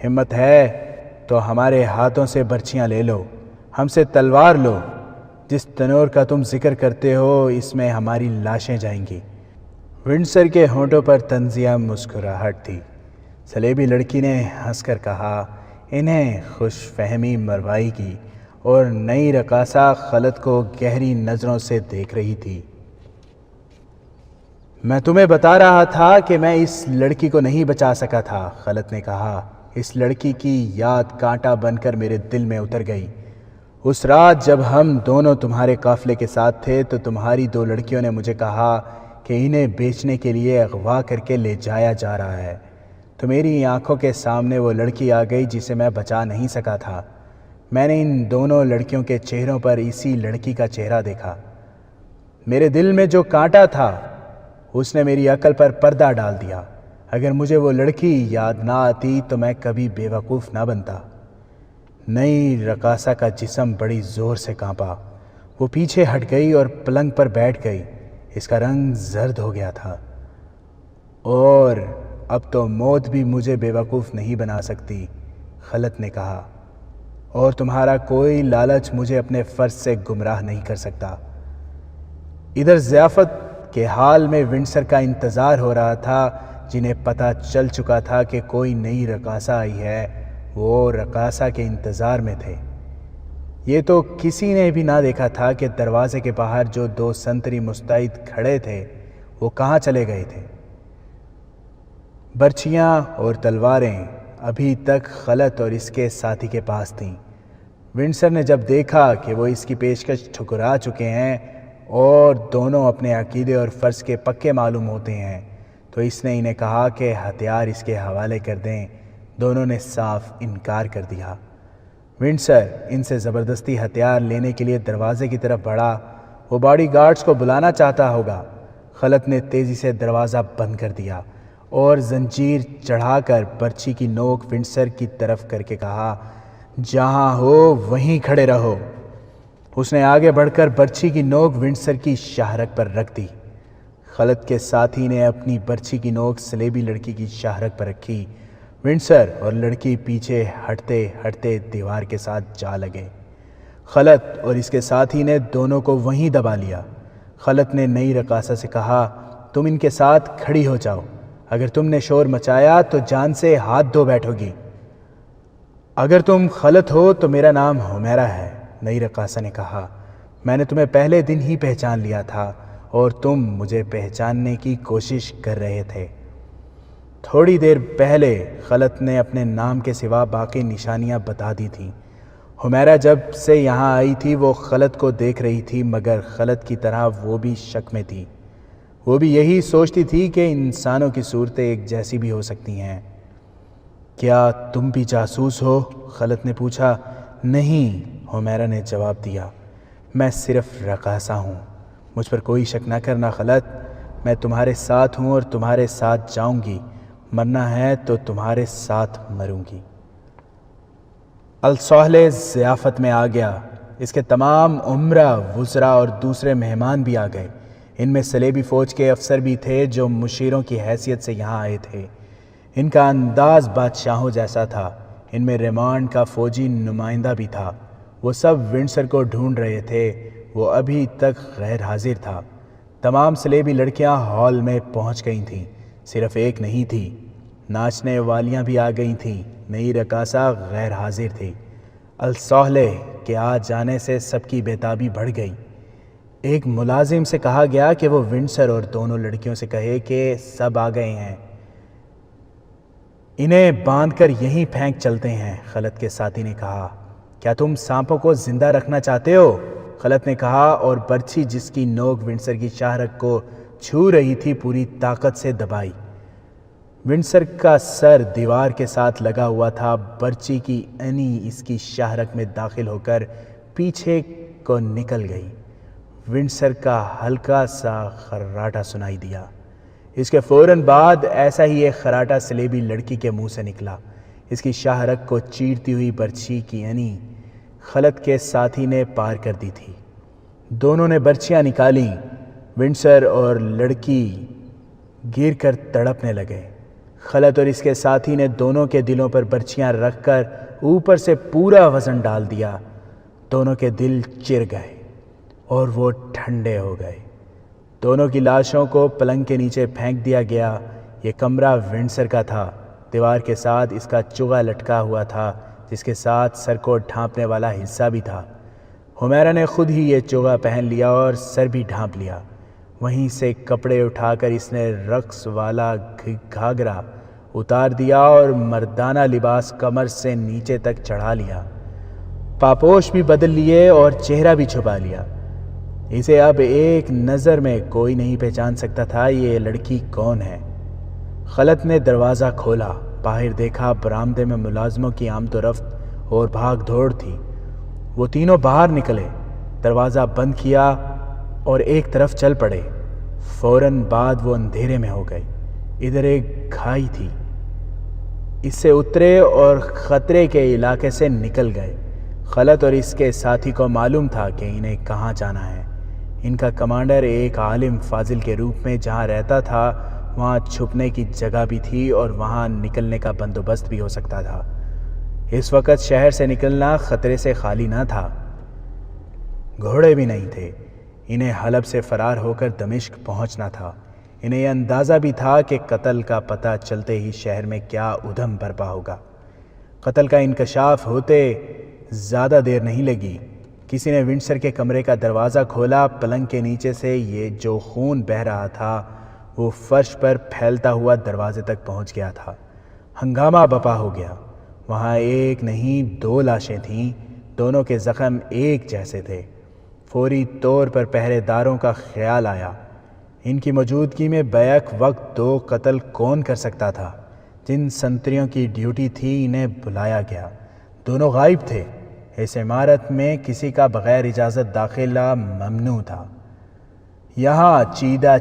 ہمت ہے تو ہمارے ہاتھوں سے برچیاں لے لو، ہم سے تلوار لو۔ جس تنور کا تم ذکر کرتے ہو اس میں ہماری لاشیں جائیں گی۔ ونڈسر کے ہونٹوں پر طنزیہ مسکراہٹ تھی۔ سلیبی لڑکی نے ہنس کر کہا، انہیں خوش فہمی مروائی کی اور نئی رقاصہ خلت کو گہری نظروں سے دیکھ رہی تھی۔ میں تمہیں بتا رہا تھا کہ میں اس لڑکی کو نہیں بچا سکا تھا، خلت نے کہا۔ اس لڑکی کی یاد کانٹا بن کر میرے دل میں اتر گئی۔ اس رات جب ہم دونوں تمہارے قافلے کے ساتھ تھے تو تمہاری 2 لڑکیوں نے مجھے کہا کہ انہیں بیچنے کے لیے اغوا کر کے لے جایا جا رہا ہے۔ تو میری آنکھوں کے سامنے وہ لڑکی آ گئی جسے میں بچا نہیں سکا تھا۔ میں نے ان دونوں لڑکیوں کے چہروں پر اسی لڑکی کا چہرہ دیکھا۔ میرے دل میں جو کانٹا تھا اس نے میری عقل پر پردہ ڈال دیا۔ اگر مجھے وہ لڑکی یاد نہ آتی تو میں کبھی بے وقوف نہ بنتا۔ نئی رقاصہ کا جسم بڑی زور سے کانپا۔ وہ پیچھے ہٹ گئی اور پلنگ پر بیٹھ گئی۔ اس کا رنگ زرد ہو گیا تھا۔ اور اب تو موت بھی مجھے بے وقوف نہیں بنا سکتی، خلت نے کہا، اور تمہارا کوئی لالچ مجھے اپنے فرض سے گمراہ نہیں کر سکتا۔ ادھر ضیافت کے حال میں ونڈسر کا انتظار ہو رہا تھا، جنہیں پتہ چل چکا تھا کہ کوئی نئی رقاصہ آئی ہے۔ وہ رقاصہ کے انتظار میں تھے۔ یہ تو کسی نے بھی نہ دیکھا تھا کہ دروازے کے باہر جو 2 سنتری مستعد کھڑے تھے وہ کہاں چلے گئے تھے۔ برچیاں اور تلواریں ابھی تک خلت اور اس کے ساتھی کے پاس تھیں۔ ونڈسر نے جب دیکھا کہ وہ اس کی پیشکش ٹھکرا چکے ہیں اور دونوں اپنے عقیدے اور فرض کے پکے معلوم ہوتے ہیں تو اس نے انہیں کہا کہ ہتھیار اس کے حوالے کر دیں۔ دونوں نے صاف انکار کر دیا۔ ونڈسر ان سے زبردستی ہتھیار لینے کے لیے دروازے کی طرف بڑھا۔ وہ باڈی گارڈز کو بلانا چاہتا ہوگا۔ خلت نے تیزی سے دروازہ بند کر دیا اور زنجیر چڑھا کر برچی کی نوک ونڈسر کی طرف کر کے کہا، جہاں ہو وہیں کھڑے رہو۔ اس نے آگے بڑھ کر برچی کی نوک ونڈسر کی شاہرگ پر رکھ دی۔ خلت کے ساتھی نے اپنی برچی کی نوک سلیبی لڑکی کی شاہرگ پر رکھی۔ ونڈسر اور لڑکی پیچھے ہٹتے ہٹتے دیوار کے ساتھ جا لگے۔ خلط اور اس کے ساتھی نے دونوں کو وہیں دبا لیا۔ خلط نے نئی رقاصہ سے کہا، تم ان کے ساتھ کھڑی ہو جاؤ، اگر تم نے شور مچایا تو جان سے ہاتھ دھو بیٹھو گی۔ اگر تم خلط ہو تو میرا نام حمیرہ ہے، نئی رقاصہ نے کہا۔ میں نے تمہیں پہلے دن ہی پہچان لیا تھا اور تم مجھے پہچاننے کی کوشش کر رہے تھے۔ تھوڑی دیر پہلے خلط نے اپنے نام کے سوا باقی نشانیاں بتا دی تھیں۔ حمیرہ جب سے یہاں آئی تھی وہ خلط کو دیکھ رہی تھی، مگر خلط کی طرح وہ بھی شک میں تھی۔ وہ بھی یہی سوچتی تھی کہ انسانوں کی صورتیں ایک جیسی بھی ہو سکتی ہیں۔ کیا تم بھی جاسوس ہو؟ خلط نے پوچھا۔ نہیں، حمیرہ نے جواب دیا، میں صرف رقاصہ ہوں۔ مجھ پر کوئی شک نہ کرنا خلط، میں تمہارے ساتھ ہوں اور تمہارے ساتھ جاؤں گی، مرنا ہے تو تمہارے ساتھ مروں گی۔ الصالح ضیافت میں آ گیا۔ اس کے تمام عمرہ، وزراء اور دوسرے مہمان بھی آ گئے۔ ان میں صلیبی فوج کے افسر بھی تھے جو مشیروں کی حیثیت سے یہاں آئے تھے۔ ان کا انداز بادشاہوں جیسا تھا۔ ان میں ریمانڈ کا فوجی نمائندہ بھی تھا۔ وہ سب ونڈسر کو ڈھونڈ رہے تھے، وہ ابھی تک غیر حاضر تھا۔ تمام صلیبی لڑکیاں ہال میں پہنچ گئی تھیں، صرف ایک نہیں تھی۔ ناچنے والیاں بھی آ گئی تھیں، نئی رقاصہ غیر حاضر تھی۔ الصالح کے آ جانے سے سب کی بےتابی بڑھ گئی۔ ایک ملازم سے کہا گیا کہ وہ ونڈسر اور دونوں لڑکیوں سے کہے کہ سب آ گئے ہیں، انہیں باندھ کر یہیں پھینک چلتے ہیں۔ خلط کے ساتھی نے کہا، کیا تم سانپوں کو زندہ رکھنا چاہتے ہو؟ خلط نے کہا اور برچھی جس کی نوک ونڈسر کی شاہرگ کو چھو رہی تھی پوری طاقت سے دبائی۔ ونڈسر کا سر دیوار کے ساتھ لگا ہوا تھا، برچی کی اینی اس کی شاہرگ میں داخل ہو کر پیچھے کو نکل گئی۔ ونڈسر کا ہلکا سا خراٹا سنائی دیا۔ اس کے فوراً بعد ایسا ہی ایک خراٹا صلیبی لڑکی کے منہ سے نکلا۔ اس کی شاہرگ کو چیرتی ہوئی برچھی کی اینی خلط کے ساتھی نے پار کر دی تھی۔ دونوں نے برچیاں نکالیں۔ ونڈسر اور لڑکی گر کر تڑپنے لگے۔ خلط اور اس کے ساتھی نے دونوں کے دلوں پر برچیاں رکھ کر اوپر سے پورا وزن ڈال دیا۔ دونوں کے دل چر گئے اور وہ ٹھنڈے ہو گئے۔ دونوں کی لاشوں کو پلنگ کے نیچے پھینک دیا گیا۔ یہ کمرہ ونڈسر کا تھا۔ دیوار کے ساتھ اس کا چغا لٹکا ہوا تھا، جس کے ساتھ سر کو ڈھانپنے والا حصہ بھی تھا۔ حمیرہ نے خود ہی یہ چغا پہن لیا اور سر بھی ڈھانپ لیا۔ وہیں سے کپڑے اٹھا کر اس نے رقص والا گھاگرا اتار دیا اور مردانہ لباس کمر سے نیچے تک چڑھا لیا۔ پاپوش بھی بدل لیے اور چہرہ بھی چھپا لیا۔ اسے اب ایک نظر میں کوئی نہیں پہچان سکتا تھا یہ لڑکی کون ہے۔ خلط نے دروازہ کھولا، باہر دیکھا برآمدے میں ملازموں کی آمد و رفت اور بھاگ دوڑ تھی۔ وہ تینوں باہر نکلے، دروازہ بند کیا اور ایک طرف چل پڑے۔ فوراً بعد وہ اندھیرے میں ہو گئے۔ ادھر ایک کھائی تھی، اس سے اترے اور خطرے کے علاقے سے نکل گئے۔ خلط اور اس کے ساتھی کو معلوم تھا کہ انہیں کہاں جانا ہے۔ ان کا کمانڈر ایک عالم فاضل کے روپ میں جہاں رہتا تھا وہاں چھپنے کی جگہ بھی تھی اور وہاں نکلنے کا بندوبست بھی ہو سکتا تھا۔ اس وقت شہر سے نکلنا خطرے سے خالی نہ تھا۔ گھوڑے بھی نہیں تھے۔ انہیں حلب سے فرار ہو کر دمشق پہنچنا تھا۔ انہیں یہ اندازہ بھی تھا کہ قتل کا پتہ چلتے ہی شہر میں کیا ادھم برپا ہوگا۔ قتل کا انکشاف ہوتے زیادہ دیر نہیں لگی۔ کسی نے ونڈسر کے کمرے کا دروازہ کھولا۔ پلنگ کے نیچے سے یہ جو خون بہہ رہا تھا وہ فرش پر پھیلتا ہوا دروازے تک پہنچ گیا تھا۔ ہنگامہ بپا ہو گیا۔ وہاں ایک نہیں دو لاشیں تھیں، دونوں کے زخم ایک جیسے تھے۔ فوری طور پر پہرے داروں کا خیال آیا، ان کی موجودگی میں بیک وقت دو قتل کون کر سکتا تھا؟ جن سنتریوں کی ڈیوٹی تھی انہیں بلایا گیا، دونوں غائب تھے۔ اس عمارت میں کسی کا بغیر اجازت داخلہ ممنوع تھا۔ یہاں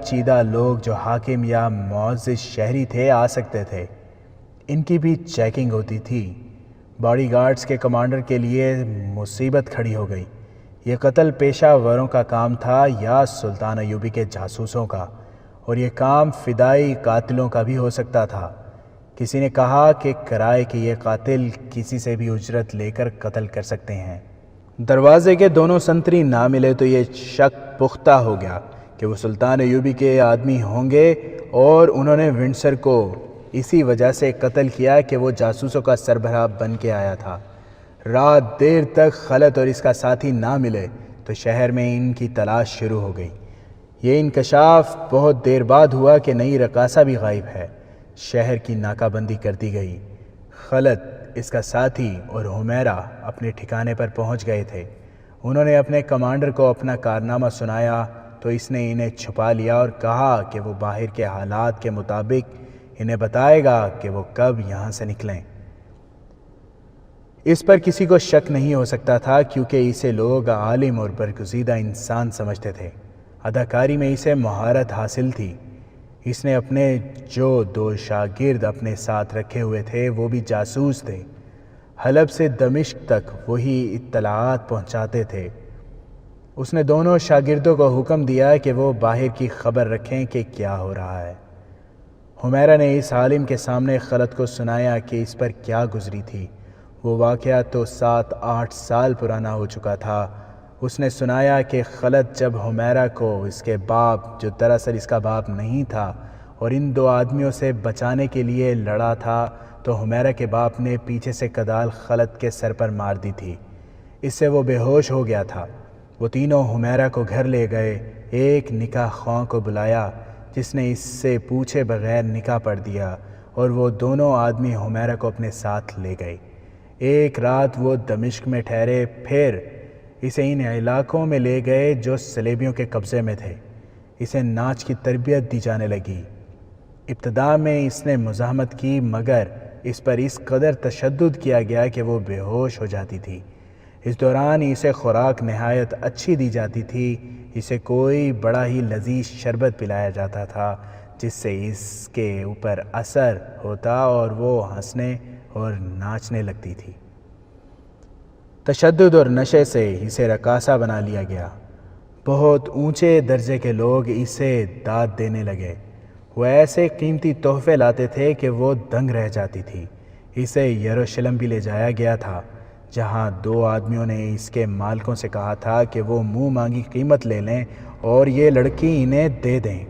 چیدہ لوگ جو حاکم یا معزز شہری تھے آ سکتے تھے۔ ان کی بھی چیکنگ ہوتی تھی۔ باڈی گارڈز کے کمانڈر کے لیے مصیبت کھڑی ہو گئی۔ یہ قتل پیشہ وروں کا کام تھا یا سلطان ایوبی کے جاسوسوں کا، اور یہ کام فدائی قاتلوں کا بھی ہو سکتا تھا۔ کسی نے کہا کہ کرائے کہ یہ قاتل کسی سے بھی اجرت لے کر قتل کر سکتے ہیں۔ دروازے کے دونوں سنتری نہ ملے تو یہ شک پختہ ہو گیا کہ وہ سلطان ایوبی کے آدمی ہوں گے، اور انہوں نے ونڈسر کو اسی وجہ سے قتل کیا کہ وہ جاسوسوں کا سربراہ بن کے آیا تھا۔ رات دیر تک خلت اور اس کا ساتھی نہ ملے تو شہر میں ان کی تلاش شروع ہو گئی۔ یہ انکشاف بہت دیر بعد ہوا کہ نئی رقاصہ بھی غائب ہے۔ شہر کی ناکہ بندی کر دی گئی۔ خلت، اس کا ساتھی اور حمیرہ اپنے ٹھکانے پر پہنچ گئے تھے۔ انہوں نے اپنے کمانڈر کو اپنا کارنامہ سنایا تو اس نے انہیں چھپا لیا اور کہا کہ وہ باہر کے حالات کے مطابق انہیں بتائے گا کہ وہ کب یہاں سے نکلیں۔ اس پر کسی کو شک نہیں ہو سکتا تھا کیونکہ اسے لوگ عالم اور برگزیدہ انسان سمجھتے تھے۔ اداکاری میں اسے مہارت حاصل تھی۔ اس نے اپنے جو 2 شاگرد اپنے ساتھ رکھے ہوئے تھے وہ بھی جاسوس تھے۔ حلب سے دمشق تک وہی اطلاعات پہنچاتے تھے۔ اس نے دونوں شاگردوں کو حکم دیا کہ وہ باہر کی خبر رکھیں کہ کیا ہو رہا ہے۔ حمیرہ نے اس عالم کے سامنے خلت کو سنایا کہ اس پر کیا گزری تھی۔ وہ واقعہ تو 7-8 سال پرانا ہو چکا تھا۔ اس نے سنایا کہ خلت جب حمیرہ کو اس کے باپ، جو دراصل اس کا باپ نہیں تھا، اور ان 2 آدمیوں سے بچانے کے لیے لڑا تھا تو حمیرہ کے باپ نے پیچھے سے کدال خلت کے سر پر مار دی تھی۔ اس سے وہ بے ہوش ہو گیا تھا۔ وہ تینوں حمیرہ کو گھر لے گئے۔ ایک نکاح خواں کو بلایا جس نے اس سے پوچھے بغیر نکاح پڑھ دیا، اور وہ دونوں آدمی حمیرہ کو اپنے ساتھ لے گئے۔ ایک رات وہ دمشق میں ٹھہرے، پھر اسے ان علاقوں میں لے گئے جو صلیبیوں کے قبضے میں تھے۔ اسے ناچ کی تربیت دی جانے لگی۔ ابتدا میں اس نے مزاحمت کی، مگر اس پر اس قدر تشدد کیا گیا کہ وہ بے ہوش ہو جاتی تھی۔ اس دوران اسے خوراک نہایت اچھی دی جاتی تھی۔ اسے کوئی بڑا ہی لذیذ شربت پلایا جاتا تھا جس سے اس کے اوپر اثر ہوتا اور وہ ہنسنے اور ناچنے لگتی تھی۔ تشدد اور نشے سے اسے رقاصہ بنا لیا گیا۔ بہت اونچے درجے کے لوگ اسے داد دینے لگے۔ وہ ایسے قیمتی تحفے لاتے تھے کہ وہ دنگ رہ جاتی تھی۔ اسے یروشلم بھی لے جایا گیا تھا، جہاں 2 آدمیوں نے اس کے مالکوں سے کہا تھا کہ وہ منہ مانگی قیمت لے لیں اور یہ لڑکی انہیں دے دیں۔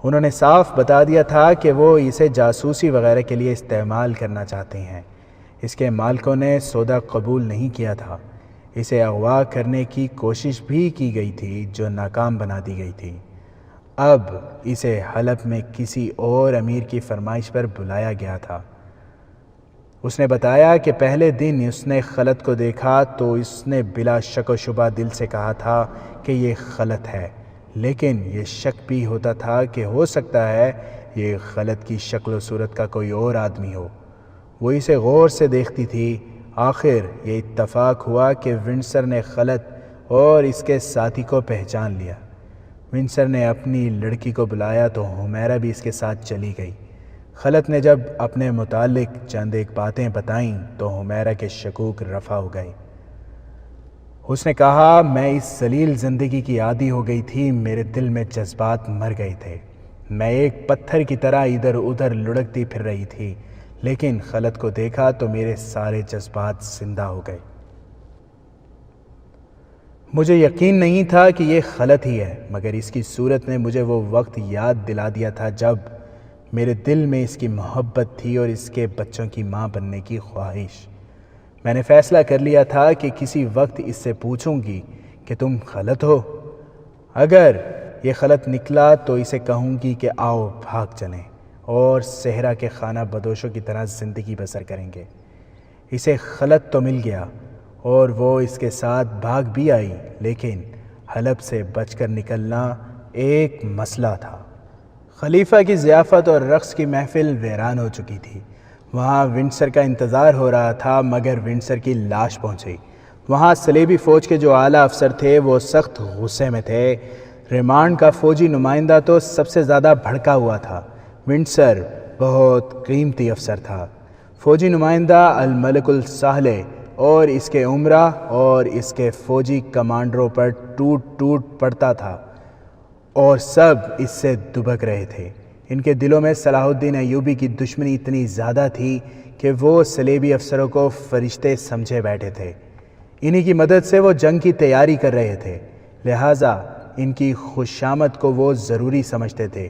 انہوں نے صاف بتا دیا تھا کہ وہ اسے جاسوسی وغیرہ کے لیے استعمال کرنا چاہتے ہیں۔ اس کے مالکوں نے سودا قبول نہیں کیا تھا۔ اسے اغوا کرنے کی کوشش بھی کی گئی تھی جو ناکام بنا دی گئی تھی۔ اب اسے حلب میں کسی اور امیر کی فرمائش پر بلایا گیا تھا۔ اس نے بتایا کہ پہلے دن اس نے خلت کو دیکھا تو اس نے بلا شک و شبہ دل سے کہا تھا کہ یہ خلت ہے، لیکن یہ شک بھی ہوتا تھا کہ ہو سکتا ہے یہ خلت کی شکل و صورت کا کوئی اور آدمی ہو۔ وہ اسے غور سے دیکھتی تھی۔ آخر یہ اتفاق ہوا کہ ونڈسر نے خلت اور اس کے ساتھی کو پہچان لیا۔ ونڈسر نے اپنی لڑکی کو بلایا تو حمیرہ بھی اس کے ساتھ چلی گئی۔ خلت نے جب اپنے متعلق چند ایک باتیں بتائیں تو حمیرہ کے شکوک رفع ہو گئے۔ اس نے کہا، میں اس ذلیل زندگی کی عادی ہو گئی تھی، میرے دل میں جذبات مر گئے تھے، میں ایک پتھر کی طرح ادھر ادھر لڑکتی پھر رہی تھی، لیکن خلت کو دیکھا تو میرے سارے جذبات زندہ ہو گئے۔ مجھے یقین نہیں تھا کہ یہ خلت ہی ہے، مگر اس کی صورت نے مجھے وہ وقت یاد دلا دیا تھا جب میرے دل میں اس کی محبت تھی اور اس کے بچوں کی ماں بننے کی خواہش۔ میں نے فیصلہ کر لیا تھا کہ کسی وقت اس سے پوچھوں گی کہ تم خلت ہو۔ اگر یہ خلت نکلا تو اسے کہوں گی کہ آؤ بھاگ چلیں اور صحرا کے خانہ بدوشوں کی طرح زندگی بسر کریں گے۔ اسے خلت تو مل گیا اور وہ اس کے ساتھ بھاگ بھی آئی، لیکن حلب سے بچ کر نکلنا ایک مسئلہ تھا۔ خلیفہ کی ضیافت اور رقص کی محفل ویران ہو چکی تھی۔ وہاں ونڈسر کا انتظار ہو رہا تھا، مگر ونڈسر کی لاش پہنچی۔ وہاں صلیبی فوج کے جو اعلیٰ افسر تھے وہ سخت غصے میں تھے۔ ریمانڈ کا فوجی نمائندہ تو سب سے زیادہ بھڑکا ہوا تھا۔ ونڈسر بہت قیمتی افسر تھا۔ فوجی نمائندہ الملک الصالح اور اس کے عمرہ اور اس کے فوجی کمانڈروں پر ٹوٹ ٹوٹ پڑتا تھا اور سب اس سے دبک رہے تھے۔ ان کے دلوں میں صلاح الدین ایوبی کی دشمنی اتنی زیادہ تھی کہ وہ صلیبی افسروں کو فرشتے سمجھے بیٹھے تھے۔ انہی کی مدد سے وہ جنگ کی تیاری کر رہے تھے، لہٰذا ان کی خوشامد کو وہ ضروری سمجھتے تھے۔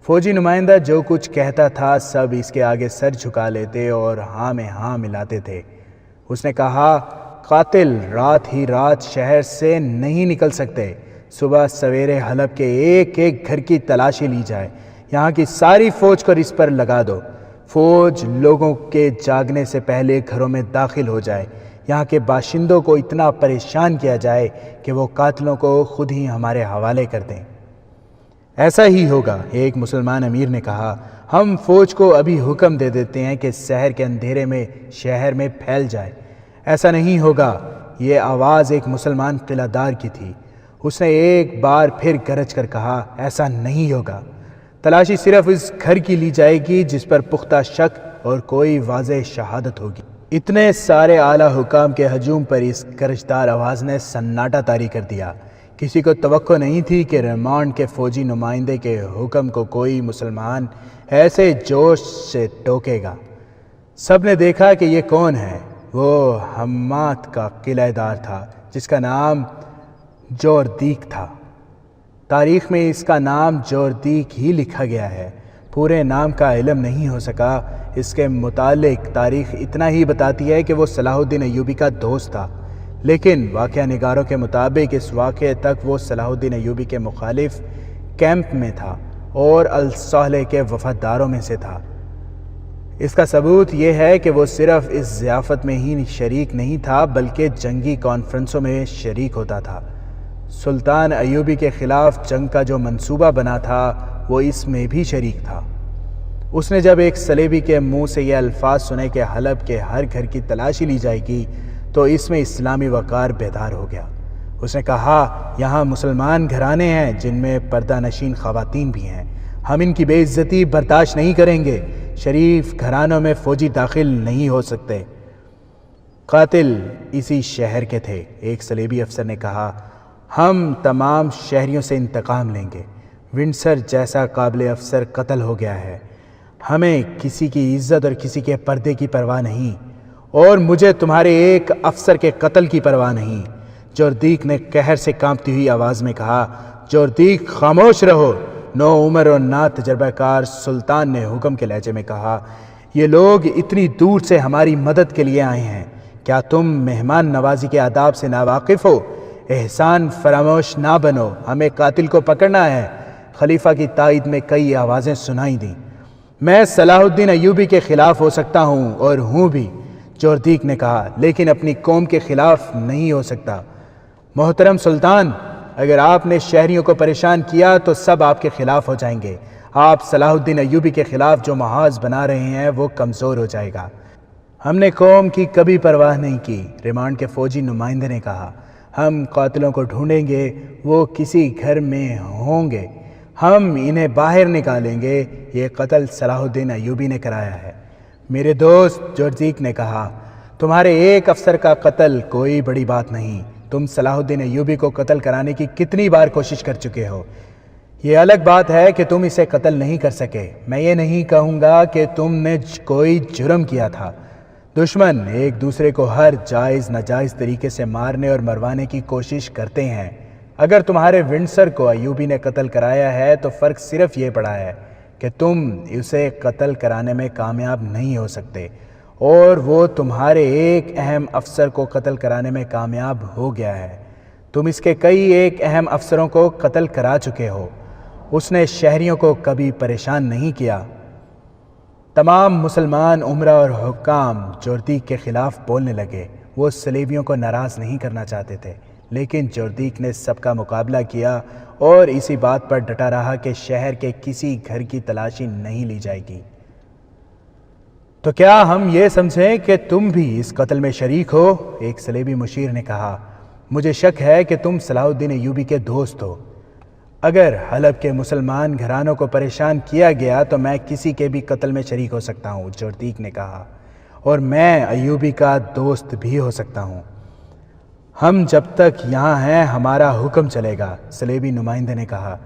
فوجی نمائندہ جو کچھ کہتا تھا سب اس کے آگے سر جھکا لیتے اور ہاں میں ہاں ملاتے تھے۔ اس نے کہا، قاتل رات ہی رات شہر سے نہیں نکل سکتے، صبح سویرے حلب کے ایک ایک گھر کی تلاشی لی جائے، یہاں کی ساری فوج کو اس پر لگا دو، فوج لوگوں کے جاگنے سے پہلے گھروں میں داخل ہو جائے، یہاں کے باشندوں کو اتنا پریشان کیا جائے کہ وہ قاتلوں کو خود ہی ہمارے حوالے کر دیں۔ ایسا ہی ہوگا، ایک مسلمان امیر نے کہا، ہم فوج کو ابھی حکم دے دیتے ہیں کہ شہر کے اندھیرے میں شہر میں پھیل جائے۔ ایسا نہیں ہوگا، یہ آواز ایک مسلمان قلعہ دار کی تھی۔ اس نے ایک بار پھر گرج کر کہا، ایسا نہیں ہوگا، تلاشی صرف اس گھر کی لی جائے گی جس پر پختہ شک اور کوئی واضح شہادت ہوگی۔ اتنے سارے اعلیٰ حکام کے ہجوم پر اس گرجدار آواز نے سناٹا طاری کر دیا۔ کسی کو توقع نہیں تھی کہ ریمانڈ کے فوجی نمائندے کے حکم کو کوئی مسلمان ایسے جوش سے ٹوکے گا۔ سب نے دیکھا کہ یہ کون ہے، وہ حمات کا قلعہ دار تھا جس کا نام جوردیک تھا۔ تاریخ میں اس کا نام جوردیک ہی لکھا گیا ہے، پورے نام کا علم نہیں ہو سکا۔ اس کے متعلق تاریخ اتنا ہی بتاتی ہے کہ وہ صلاح الدین ایوبی کا دوست تھا، لیکن واقعہ نگاروں کے مطابق اس واقعے تک وہ صلاح الدین ایوبی کے مخالف کیمپ میں تھا اور الصالح کے وفاداروں میں سے تھا۔ اس کا ثبوت یہ ہے کہ وہ صرف اس ضیافت میں ہی شریک نہیں تھا بلکہ جنگی کانفرنسوں میں شریک ہوتا تھا۔ سلطان ایوبی کے خلاف جنگ کا جو منصوبہ بنا تھا وہ اس میں بھی شریک تھا۔ اس نے جب ایک صلیبی کے منہ سے یہ الفاظ سنے کہ حلب کے ہر گھر کی تلاشی لی جائے گی تو اس میں اسلامی وقار بیدار ہو گیا۔ اس نے کہا، یہاں مسلمان گھرانے ہیں جن میں پردہ نشین خواتین بھی ہیں، ہم ان کی بے عزتی برداشت نہیں کریں گے، شریف گھرانوں میں فوجی داخل نہیں ہو سکتے۔ قاتل اسی شہر کے تھے، ایک صلیبی افسر نے کہا، ہم تمام شہریوں سے انتقام لیں گے، ونڈسر جیسا قابل افسر قتل ہو گیا ہے، ہمیں کسی کی عزت اور کسی کے پردے کی پرواہ نہیں، اور مجھے تمہارے ایک افسر کے قتل کی پرواہ نہیں۔ جوردیک نے قہر سے کانپتی ہوئی آواز میں کہا، جوردیک خاموش رہو۔ نو عمر اور نا تجربہ کار سلطان نے حکم کے لہجے میں کہا، یہ لوگ اتنی دور سے ہماری مدد کے لیے آئے ہیں، کیا تم مہمان نوازی کے آداب سے ناواقف ہو؟ احسان فراموش نہ بنو، ہمیں قاتل کو پکڑنا ہے۔ خلیفہ کی تائید میں کئی آوازیں سنائی دیں۔ میں صلاح الدین ایوبی کے خلاف ہو سکتا ہوں اور ہوں بھی، جوردیک نے کہا، لیکن اپنی قوم کے خلاف نہیں ہو سکتا۔ محترم سلطان، اگر آپ نے شہریوں کو پریشان کیا تو سب آپ کے خلاف ہو جائیں گے۔ آپ صلاح الدین ایوبی کے خلاف جو محاذ بنا رہے ہیں وہ کمزور ہو جائے گا۔ ہم نے قوم کی کبھی پرواہ نہیں کی، ریمانڈ کے فوجی نمائندے نے کہا۔ ہم قاتلوں کو ڈھونڈیں گے، وہ کسی گھر میں ہوں گے، ہم انہیں باہر نکالیں گے۔ یہ قتل صلاح الدین ایوبی نے کرایا ہے۔ میرے دوست، جوردیک نے کہا، تمہارے ایک افسر کا قتل کوئی بڑی بات نہیں، تم صلاح الدین ایوبی کو قتل کرانے کی کتنی بار کوشش کر چکے ہو۔ یہ الگ بات ہے کہ تم اسے قتل نہیں کر سکے۔ میں یہ نہیں کہوں گا کہ تم نے کوئی جرم کیا تھا۔ دشمن ایک دوسرے کو ہر جائز ناجائز طریقے سے مارنے اور مروانے کی کوشش کرتے ہیں۔ اگر تمہارے ونڈسر کو ایوبی نے قتل کرایا ہے تو فرق صرف یہ پڑا ہے کہ تم اسے قتل کرانے میں کامیاب نہیں ہو سکتے، اور وہ تمہارے ایک اہم افسر کو قتل کرانے میں کامیاب ہو گیا ہے۔ تم اس کے کئی ایک اہم افسروں کو قتل کرا چکے ہو۔ اس نے شہریوں کو کبھی پریشان نہیں کیا۔ تمام مسلمان عمرا اور حکام جوردیک کے خلاف بولنے لگے۔ وہ صلیبیوں کو ناراض نہیں کرنا چاہتے تھے، لیکن جوردیک نے سب کا مقابلہ کیا اور اسی بات پر ڈٹا رہا کہ شہر کے کسی گھر کی تلاشی نہیں لی جائے گی۔ تو کیا ہم یہ سمجھیں کہ تم بھی اس قتل میں شریک ہو؟ ایک صلیبی مشیر نے کہا، مجھے شک ہے کہ تم صلاح الدین ایوبی کے دوست ہو۔ اگر حلب کے مسلمان گھرانوں کو پریشان کیا گیا تو میں کسی کے بھی قتل میں شریک ہو سکتا ہوں، جوردیک نے کہا، اور میں ایوبی کا دوست بھی ہو سکتا ہوں۔ ہم جب تک یہاں ہیں ہمارا حکم چلے گا، صلیبی نمائندے نے کہا۔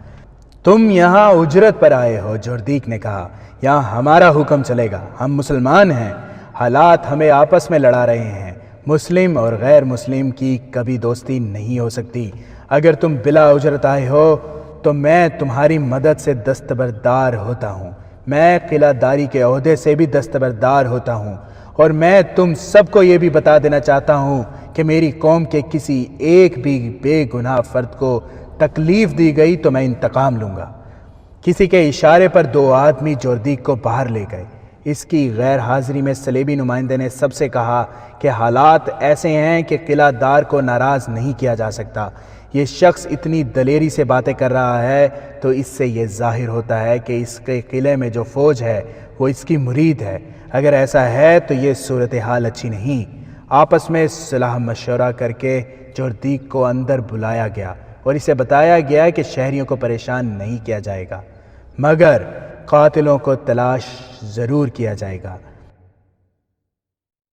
تم یہاں اجرت پر آئے ہو، جوردیک نے کہا، یہاں ہمارا حکم چلے گا، ہم مسلمان ہیں، حالات ہمیں آپس میں لڑا رہے ہیں، مسلم اور غیر مسلم کی کبھی دوستی نہیں ہو سکتی، اگر تم بلا اجرت آئے ہو تو میں تمہاری مدد سے دستبردار ہوتا ہوں، میں قلعہ داری کے عہدے سے بھی دستبردار ہوتا ہوں، اور میں تم سب کو یہ بھی بتا دینا چاہتا ہوں کہ میری قوم کے کسی ایک بھی بے گناہ فرد کو تکلیف دی گئی تو میں انتقام لوں گا۔ کسی کے اشارے پر 2 آدمی جوردیک کو باہر لے گئے۔ اس کی غیر حاضری میں صلیبی نمائندے نے سب سے کہا کہ حالات ایسے ہیں کہ قلعہ دار کو ناراض نہیں کیا جا سکتا، یہ شخص اتنی دلیری سے باتیں کر رہا ہے تو اس سے یہ ظاہر ہوتا ہے کہ اس کے قلعے میں جو فوج ہے وہ اس کی مرید ہے، اگر ایسا ہے تو یہ صورتحال اچھی نہیں۔ آپس میں صلاح مشورہ کر کے جوردیک کو اندر بلایا گیا اور اسے بتایا گیا کہ شہریوں کو پریشان نہیں کیا جائے گا، مگر قاتلوں کو تلاش ضرور کیا جائے گا۔